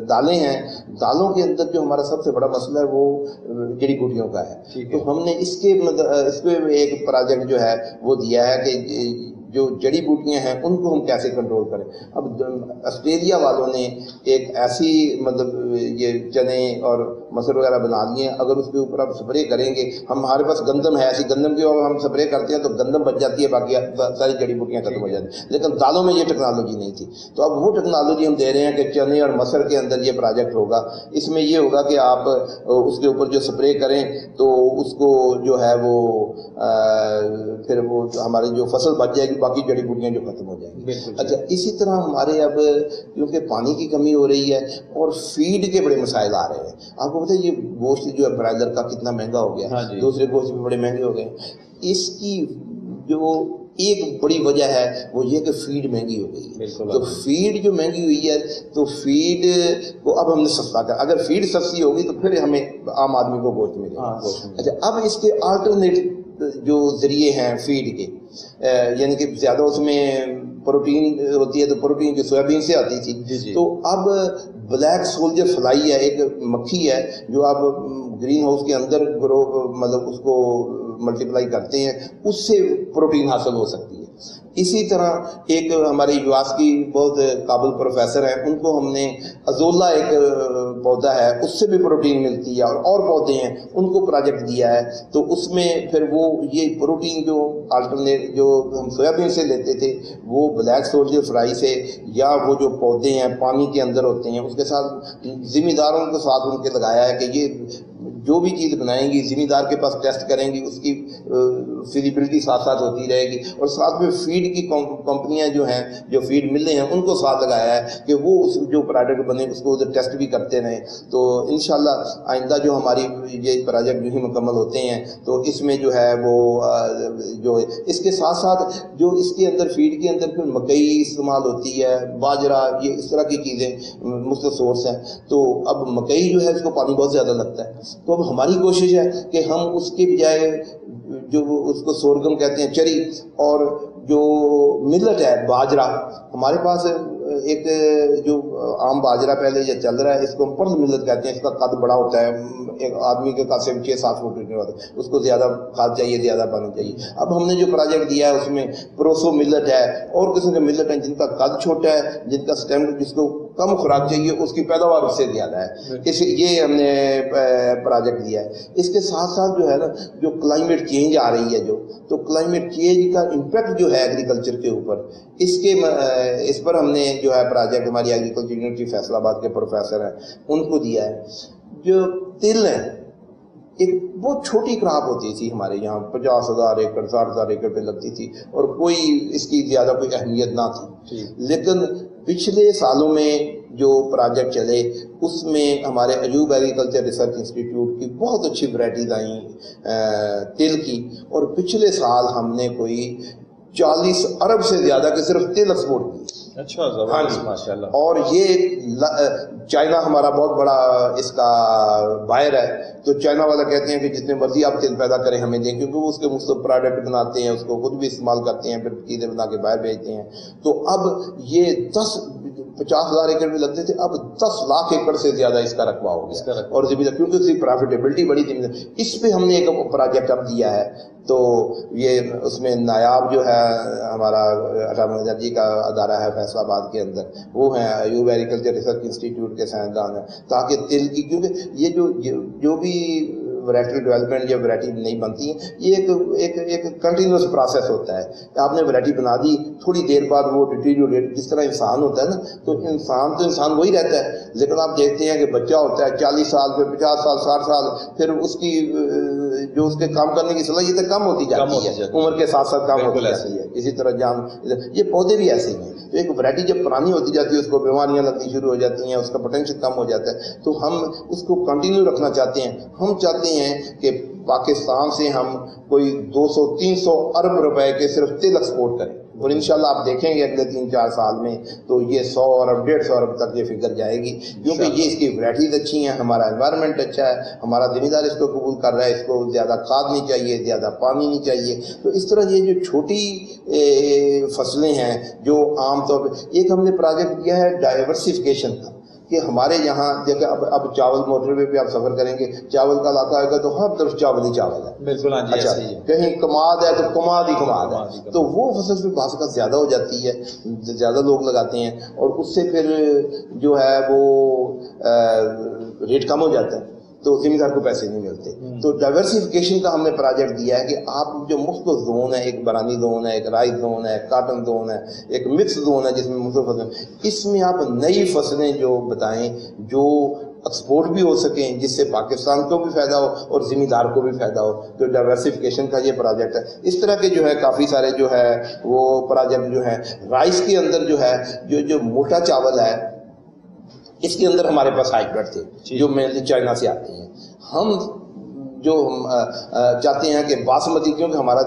دالیں ہیں, دالوں کے اندر جو ہمارا سب سے بڑا مسئلہ ہے وہ جڑی بوٹیوں کا ہے. تو ہم نے اس پہ ایک پروجیکٹ جو ہے وہ دیا ہے کہ جو جڑی بوٹیاں ہیں ان کو ہم کیسے کنٹرول کریں. اب آسٹریلیا والوں نے ایک ایسی مطلب یہ چنے اور مسر وغیرہ بنا لیے ہیں, اگر اس کے اوپر آپ سپرے کریں گے, ہمارے پاس گندم ہے, ایسی گندم کے اوپر ہم سپرے کرتے ہیں تو گندم بچ جاتی ہے, باقی ساری جڑی بوٹیاں ختم ہو جاتی ہیں. لیکن دالوں میں یہ ٹیکنالوجی نہیں تھی. تو اب وہ ٹیکنالوجی ہم دے رہے ہیں کہ چنے اور مسر کے اندر یہ پروجیکٹ ہوگا. اس میں یہ ہوگا کہ آپ اس کے اوپر جو سپرے کریں تو اس کو جو ہے وہ پھر وہ ہماری جو فصل بچ جائے گی, باقی جڑی بوٹیاں جو ختم ہو جائیں گی. اچھا, اسی طرح ہمارے اب کیونکہ پانی کی کمی ہو رہی ہے اور فیڈ کے بڑے مسائل آ رہے ہیں. آپ کو پتہ ہے یہ گوشت جو ہے برائلر کا کتنا مہنگا ہو گیا, دوسرے گوشت بھی بڑے مہنگے ہو گئے. اس کی جو ایک بڑی وجہ ہے وہ یہ کہ فیڈ مہنگی ہو گئی ہے. تو فیڈ جو مہنگی ہوئی ہے تو فیڈ کو اب ہم نے سستا کر, اگر فیڈ سستی ہوگی تو پھر ہمیں عام آدمی کو گوشت ملے گا. اچھا, اب اس کے آلٹرنیٹ جو ذریعے ہیں فیڈ کے, یعنی کہ زیادہ اس میں پروٹین ہوتی ہے, تو پروٹین جو سویابین سے آتی تھی, تو اب بلیک سولجر فلائی ہے, ایک مکھی ہے جو آپ گرین ہاؤس کے اندر گرو مطلب اس کو ملٹیپلائی کرتے ہیں, اس سے پروٹین حاصل ہو سکتی ہے. اسی طرح ایک ہمارے یواس کی بہت قابل پروفیسر ہیں, ان کو ہم نے ازولا ایک پودا ہے اس سے بھی پروٹین ملتی ہے, اور پودے ہیں ان کو پروجیکٹ دیا ہے. تو اس میں پھر وہ یہ پروٹین جو آلٹرنیٹ جو ہم سویابین سے لیتے تھے وہ بلیک سولجر فرائی سے, یا وہ جو پودے ہیں پانی کے اندر ہوتے ہیں اس کے ساتھ ذمہ داروں کے ساتھ ان کے لگایا ہے کہ یہ جو بھی چیز بنائیں گی ذمہ دار کے پاس ٹیسٹ کریں گی, اس کی فیزیبلٹی ساتھ ساتھ ہوتی رہے گی. اور ساتھ میں فیڈ کی کمپنیاں جو ہیں جو فیڈ مل رہے ہیں ان کو ساتھ لگایا ہے کہ وہ جو پروڈکٹ بنے اس کو ادھر ٹیسٹ بھی کرتے رہیں. تو انشاءاللہ آئندہ جو ہماری یہ پروجیکٹ جو ہی مکمل ہوتے ہیں تو اس میں جو ہے وہ جو اس کے ساتھ ساتھ جو اس کے اندر فیڈ کے اندر پھر مکئی استعمال ہوتی ہے, باجرہ, یہ اس طرح کی چیزیں مختلف سورس ہیں. تو اب مکئی جو ہے اس کو پانی بہت زیادہ لگتا ہے, تو اب ہماری کوشش ہے کہ ہم اس کے بجائے جو اس کو سورگم کہتے ہیں چری, اور جو ملٹ ہے باجرہ, ہمارے پاس ایک جو عام باجرہ پہلے یہ چل رہا ہے اس کو ہم پرل ملت کہتے ہیں. اس کا قد بڑا ہوتا ہے, ایک آدمی کے قد سے 6-7 فٹ اتنے ہوتا ہے, اس کو زیادہ کھاد چاہیے, زیادہ پانی چاہیے. اب ہم نے جو پروجیکٹ دیا ہے اس میں پروسو ملت ہے اور قسم کے ملت ہیں جن کا قد چھوٹا ہے, جن کا سٹیم جس کو کم خوراک چاہیے اس کی پیداوار اس سے زیادہ ہے. یہ ہم نے پروجیکٹ دیا ہے. اس کے ساتھ ساتھ جو ہے نا جو کلائمیٹ چینج آ رہی ہے تو کلائمیٹ چینج کا امپیکٹ جو ہے ایگریکلچر کے اوپر, اس پر ہم نے جو ہے پروجیکٹ ہماری ایگریکلچر یونیورسٹی فیصل آباد کے پروفیسر ہیں ان کو دیا ہے. جو تل ہے ایک بہت چھوٹی کراپ ہوتی تھی ہمارے یہاں, 50,000 ایکڑ 60,000 ایکڑ پہ لگتی تھی اور کوئی اس کی زیادہ کوئی اہمیت نہ تھی. لیکن پچھلے سالوں میں جو پروجیکٹ چلے اس میں ہمارے ایوب ایگریکلچر ریسرچ انسٹیٹیوٹ کی بہت اچھی ورائٹیز آئیں تل کی, اور پچھلے سال ہم نے کوئی 40 ارب سے زیادہ کے صرف تل ایکسپورٹ کی. اچھا زبردست ماشاءاللہ. اور یہ چائنا ہمارا بہت بڑا اس کا بائر ہے, تو چائنا والا کہتے ہیں کہ جتنے مرضی آپ تیل پیدا کریں ہمیں دیں, کیونکہ وہ اس کے مختلف پروڈکٹ بناتے ہیں, اس کو خود بھی استعمال کرتے ہیں, پھر چیزیں بنا کے باہر بھیجتے ہیں. تو اب یہ 50,000 ایکڑ میں لگتے تھے, اب 10 لاکھ ایکڑ سے زیادہ اس کا رقبہ ہو گیا, اور کیونکہ اس کی پروفیٹیبلٹی بڑی تھی. اس پہ ہم نے ایک پروجیکٹ اب دیا ہے, تو یہ اس میں نایاب جو ہے ہمارا اٹامک انرجی کا ادارہ ہے فیصل آباد کے اندر, وہ ہیں ایوب ایگریکلچر ریسرچ انسٹیٹیوٹ کے سائنسدان ہیں, تاکہ تل کی, کیونکہ یہ جو بھی ورائٹی ڈیولپمنٹ یا ورائٹی نہیں بنتی ہیں یہ ایک کنٹینیوس پروسیس ہوتا ہے. آپ نے ورائٹی بنا دی, تھوڑی دیر بعد وہ ڈیٹیریوریٹ, جس طرح انسان ہوتا ہے نا, تو انسان وہی رہتا ہے, لیکن آپ دیکھتے ہیں کہ بچہ ہوتا ہے 40 سال پہ 50 سال 60 سال, پھر اس کی جو اس کے کام کرنے کی صلاحیت کم ہوتی جاتی ہے, عمر کے ساتھ ساتھ کام ہوتی جاتی ہے. اسی طرح یہ پودے بھی ایسے ہی ہیں, تو ایک ورائٹی جب پرانی ہوتی جاتی ہے اس کو بیماریاں لگنی شروع ہو جاتی ہیں, اس کا پوٹینشیل کم ہو جاتا ہے, تو ہم اس کو کنٹینیو رکھنا چاہتے ہیں. ہم چاہتے ہیں کہ پاکستان سے ہم کوئی 200-300 ارب روپے کے صرف تیل ایکسپورٹ کریں, اور انشاءاللہ آپ دیکھیں گے اگلے 3-4 سال میں تو یہ 100 ارب 150 ارب تک یہ فگر جائے گی, کیونکہ یہ اس کی ورائٹیز اچھی ہیں, ہمارا انوائرمنٹ اچھا ہے, ہمارا ذمہ دار اس کو قبول کر رہا ہے, اس کو زیادہ کھاد نہیں چاہیے, زیادہ پانی نہیں چاہیے. تو اس طرح یہ جو چھوٹی فصلیں ہیں جو عام طور پہ, ایک ہم نے پروجیکٹ کیا ہے ڈائیورسیفیکیشن کا, کہ ہمارے یہاں دیکھیں اب چاول موٹر وے پہ آپ سفر کریں گے, چاول کا علاقہ آئے گا تو ہر طرف چاول ہی چاول ہے. بالکل. اچھا, کہیں کماد ہے تو کماد ہی کماد ہے, تو وہ فصل پہ بعض کا زیادہ ہو جاتی ہے, زیادہ لوگ لگاتے ہیں, اور اس سے پھر جو ہے وہ ریٹ کم ہو جاتا ہے, تو ذمہ دار کو پیسے نہیں ملتے. تو ڈائیورسیفیکیشن کا ہم نے پروجیکٹ دیا ہے کہ آپ جو مختلف زون ہے, ایک برانی زون ہے, ایک رائس زون ہے, کاٹن زون ہے, ایک مکس زون ہے جس میں مختلف فصلیں, اس میں آپ نئی فصلیں جو بتائیں جو ایکسپورٹ بھی ہو سکیں, جس سے پاکستان کو بھی فائدہ ہو اور ذمہ دار کو بھی فائدہ ہو. تو ڈائیورسیفیکیشن کا یہ پروجیکٹ ہے. اس طرح کے جو ہے کافی سارے جو ہے وہ پروجیکٹ جو ہیں. رائس کے اندر جو ہے جو موٹا چاول ہے اس کے اندر ہمارے پاس ہائیبرڈ تھے جو مینلی چائنا سے آتے ہیں. ہم جو چاہتے ہیں کہ باسمتی, کیونکہ ہمارا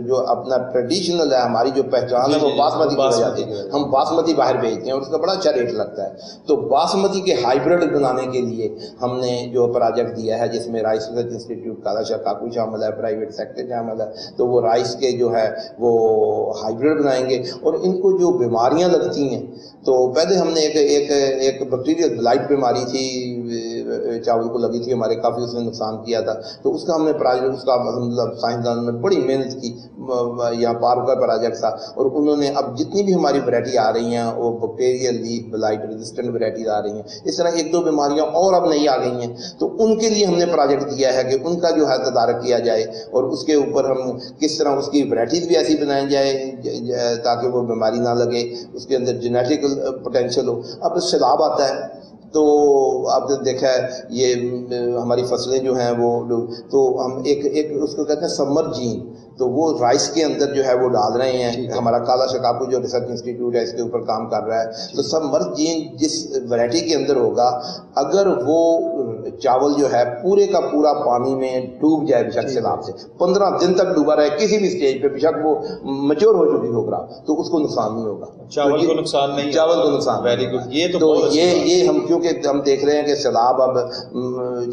جو اپنا ٹریڈیشنل ہے, ہماری جو پہچان ہے وہ باسمتی کی وجہ سے ہم باسمتی باہر بھیجتے ہیں اور اس کا بڑا اچھا ریٹ لگتا ہے. تو باسمتی کے ہائیبرڈ بنانے کے لیے ہم نے جو پروجیکٹ دیا ہے جس میں رائس ریسرچ انسٹیٹیوٹ کالا شاہ کاکو شامل ہے, پرائیویٹ سیکٹر شامل ہے, تو وہ رائس کے جو ہے وہ ہائیبرڈ بنائیں گے. اور ان کو جو بیماریاں لگتی ہیں, تو پہلے ہم نے ایک بیکٹیریل بلائٹ بیماری تھی چاول کو لگی تھی ہمارے, کافی اس نے نقصان کیا تھا. تو اس کا ہم نے پروجیکٹ, اس کا مطلب سائنسدانوں نے بڑی محنت کی, یہاں پارک کا پروجیکٹ تھا, اور انہوں نے اب جتنی بھی ہماری ورائٹی آ رہی ہیں وہ bacterial leaf blight resistant varieties آ رہی ہیں. اس طرح 1-2 بیماریاں اور اب نئی آ گئی ہیں, تو ان کے لیے ہم نے پروجیکٹ دیا ہے کہ ان کا جو ہے تدارک کیا جائے, اور اس کے اوپر ہم کس طرح اس کی ورائٹیز بھی ایسی بنائی جائے تاکہ وہ بیماری نہ لگے, اس کے اندر جینیٹک پوٹینشیل ہو. اب سیلاب آتا ہے تو آپ نے دیکھا ہے یہ ہماری فصلیں جو ہیں وہ, تو ہم ایک اس کو کہتے ہیں سمر جین, تو وہ رائس کے اندر جو ہے وہ ڈال رہے ہیں. ہمارا کالا شکاپو جو ریسرچ انسٹیٹیوٹ ہے اس کے اوپر کام کر رہا ہے. تو سمر جین جس ورائٹی کے اندر ہوگا, اگر وہ چاول جو ہے پورے کا پورا پانی میں ڈوب جائے بے شک سیلاب سے, 15 دن تک ڈوبا رہے کسی بھی سٹیج پہ, بے شک وہ میچور ہو چکی ہوگا, تو اس کو نقصان نہیں ہوگا. چاول کو نقصان نہیں, چاول کو نقصان. Very good. یہ تو یہ ہم کیونکہ ہم دیکھ رہے ہیں کہ سیلاب اب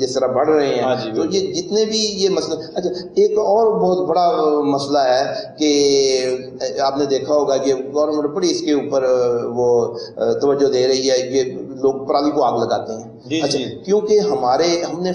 جس طرح بڑھ رہے ہیں, تو یہ جتنے بھی یہ مسئلہ. اچھا, ایک اور بہت بڑا مسئلہ ہے کہ آپ نے دیکھا ہوگا کہ گورنمنٹ بڑی اس کے اوپر وہ توجہ دے رہی ہے، یہ لوگ پرالی کو آگ لگاتے ہیں. اچھا، کیونکہ ہم نے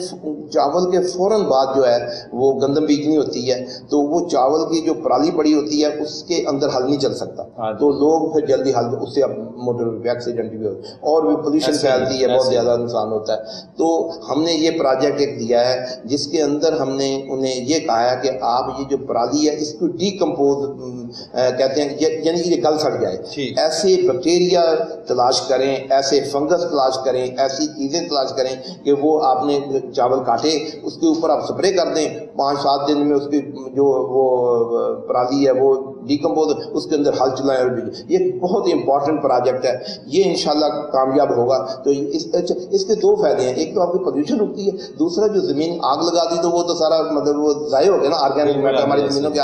چاول کے فوراً بعد جو ہے وہ گندم بیجنی ہوتی ہے، تو وہ چاول کی جو پرالی پڑی ہوتی ہے اس کے اندر حل نہیں چل سکتا، تو لوگ پھر جلدی حل، اس سے اب موٹر ایکسیڈنٹ بھی ہوتا ہے اور بھی پولیوشن پھیلتی ہے، بہت زیادہ نقصان ہوتا ہے. تو ہم نے یہ پروجیکٹ ایک دیا ہے جس کے اندر ہم نے انہیں یہ کہا ہے کہ آپ یہ جو پرالی ہے اس کو ڈیکمپوز کہتے ہیں، یعنی یہ گل سڑ جائے. ایسے بیکٹیریا تلاش کریں، ایسے فنگس تلاش کریں، ایسی چیزیں تلاش کریں کہ وہ آپ نے چاول کاٹے اس کے اوپر آپ سپرے کر دیں، 5-7 دن میں اس کی جو وہ پرالی ہے وہ ڈیکمپوز، اس کے اندر ہل چلائیں. اور یہ بہت امپورٹنٹ پروجیکٹ ہے، یہ انشاءاللہ کامیاب ہوگا. تو اس کے 2 فائدے ہیں، ایک تو آپ کی پولیوشن رکتی ہے، دوسرا جو زمین آگ لگا دی تو وہ تو سارا مطلب وہ ضائع ہو گیا نا، آرگینک میٹر ہماری زمینوں کے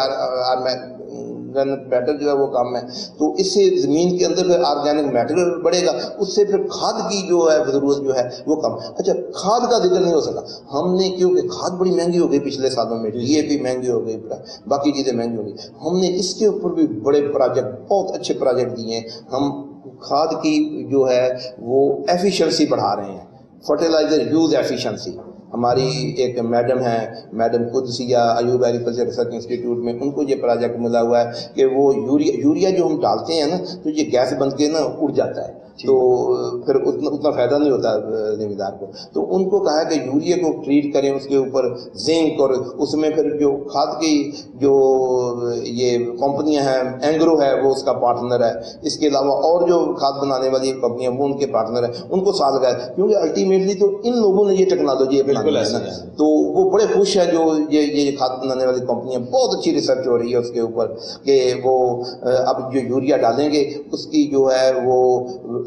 میٹر جو ہے وہ کم ہے، تو اس سے زمین کے اندر پھر آرگینک میٹر بڑھے گا، اس سے پھر کھاد کی جو ہے ضرورت جو ہے وہ کم. اچھا، کھاد کا ذکر نہیں ہو سکا ہم نے، کیونکہ کھاد بڑی مہنگی ہو گئی پچھلے سالوں میں، DAP مہنگی ہو گئی، باقی چیزیں مہنگی ہو گئی. ہم نے اس کے اوپر بھی بڑے پروجیکٹ، بہت اچھے پروجیکٹ دیے ہیں. ہم کھاد کی جو ہے وہ ایفیشنسی بڑھا رہے ہیں، فرٹیلائزر یوز ایفیشنسی. ہماری ایک میڈم ہیں، madam Qudsia, Ayub agriculture research institute میں، ان کو یہ پروجیکٹ ملا ہوا ہے کہ وہ یوریا جو ہم ڈالتے ہیں نا تو یہ گیس بن کے نا اڑ جاتا ہے، تو پھر اتنا فائدہ نہیں ہوتا زمیندار کو. تو ان کو کہا ہے کہ یوریا کو ٹریٹ کریں، اس کے اوپر زنک، اور اس میں پھر جو کھاد کی جو یہ کمپنیاں ہیں، اینگرو ہے وہ اس کا پارٹنر ہے، اس کے علاوہ اور جو کھاد بنانے والی کمپنیاں وہ ان کے پارٹنر ہیں، ان کو ساتھ لگائے، کیونکہ الٹیمیٹلی تو ان لوگوں نے یہ ٹیکنالوجی اپنانی ہے نا. تو وہ بڑے خوش ہیں جو یہ کھاد بنانے والی کمپنیاں، بہت اچھی ریسرچ ہو رہی ہے اس کے اوپر کہ وہ اب جو یوریا ڈالیں گے اس کی جو ہے وہ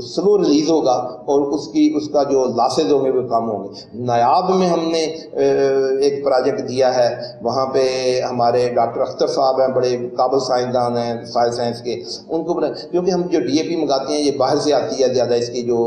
سلو ریلیز ہوگا اور اس کا جو لاسز ہوں گے وہ کم ہوں گے. نایاب میں ہم نے ایک پروجیکٹ دیا ہے، وہاں پہ ہمارے ڈاکٹر اختر صاحب ہیں، بڑے قابل سائنسدان ہیں سائل سائنس کے، ان کو کیونکہ ہم جو DAP منگاتے ہیں یہ باہر سے آتی ہے زیادہ، اس کی جو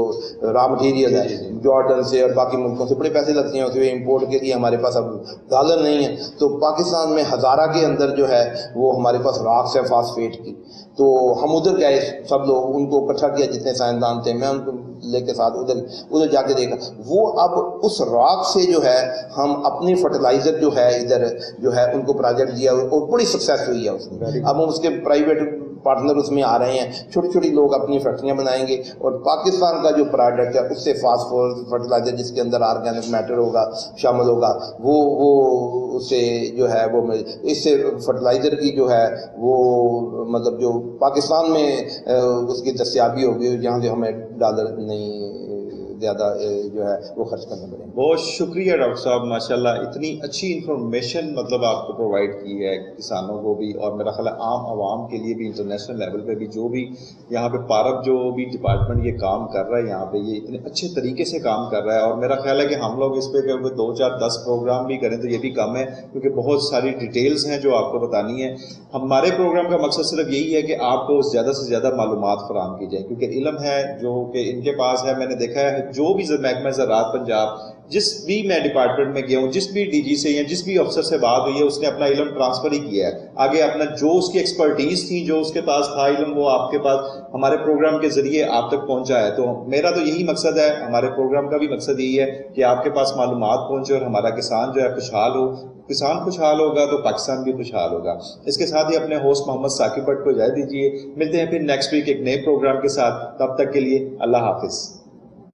را مٹیریل ہے جارڈن سے اور باقی ملکوں سے بڑے پیسے لگتے ہیں، اس میں امپورٹ کے لیے ہمارے پاس اب ڈالر نہیں ہے. تو پاکستان میں ہزارہ کے اندر جو ہے وہ ہمارے پاس راکس ہے فاسفیٹ کی، تو ہم ادھر گئے سب لوگ، ان کو اکٹھا کیا جتنے سائنسدان تھے، میں ان کو لے کے ساتھ ادھر جا کے دیکھا. وہ اب اس راک سے جو ہے ہم اپنی فرٹیلائزر جو ہے ادھر جو ہے ان کو پروجیکٹ دیا اور بڑی سکسیس ہوئی ہے اس میں. اب ہم اس کے پرائیویٹ پارٹنر اس میں آ رہے ہیں، چھوٹی چھوٹی لوگ اپنی فیکٹریاں بنائیں گے، اور پاکستان کا جو پروڈکٹ ہے اس سے فاسفورس فرٹیلائزر جس کے اندر آرگینک میٹر ہوگا شامل ہوگا، وہ اس سے جو ہے وہ اس سے فرٹیلائزر کی جو ہے وہ مطلب جو پاکستان میں اس کی دستیابی ہوگی، جہاں سے ہمیں ڈالر نہیں زیادہ جو ہے وہ خرچ کرنا پڑے. بہت شکریہ ڈاکٹر صاحب، ماشاءاللہ اتنی اچھی انفارمیشن مطلب آپ کو پرووائڈ کی ہے کسانوں کو بھی، اور میرا خیال ہے عام عوام کے لیے بھی، انٹرنیشنل لیول پہ بھی جو بھی یہاں پہ پارب جو بھی ڈپارٹمنٹ یہ کام کر رہا ہے یہاں پہ، یہ اتنے اچھے طریقے سے کام کر رہا ہے. اور میرا خیال ہے کہ ہم لوگ اس پہ 2, 4, 10 پروگرام بھی کریں تو یہ بھی کم ہے، کیونکہ بہت ساری ڈیٹیلز ہیں جو آپ کو بتانی ہے. ہمارے پروگرام کا مقصد صرف یہی ہے کہ آپ کو زیادہ سے زیادہ معلومات فراہم کی جائیں، کیونکہ علم ہے جو کہ ان کے پاس ہے. میں نے دیکھا ہے جو بھی محکمہ زراعت پنجاب، جس بھی میں ڈپارٹمنٹ میں گیا ہوں، جس بھی DG سے یا جس بھی افسر سے بات ہوئی ہے، اس نے اپنا علم ٹرانسفر ہی کیا ہے آگے. اپنا جو اس کی ایکسپرٹیز تھی، جو اس کے پاس تھا علم، وہ آپ کے پاس ہمارے پروگرام کے ذریعے آپ تک پہنچا ہے. تو میرا تو یہی مقصد ہے، ہمارے پروگرام کا بھی مقصد یہی ہے کہ آپ کے پاس معلومات پہنچے اور ہمارا کسان جو ہے خوشحال ہو. کسان خوشحال ہوگا تو پاکستان بھی خوشحال ہوگا. اس کے ساتھ ہی اپنے ہوسٹ محمد ثاقب بٹ کو اجازت دیجیے، ملتے ہیں پھر نیکسٹ ویک ایک نئے پروگرام کے ساتھ. تب تک کے لیے اللہ حافظ.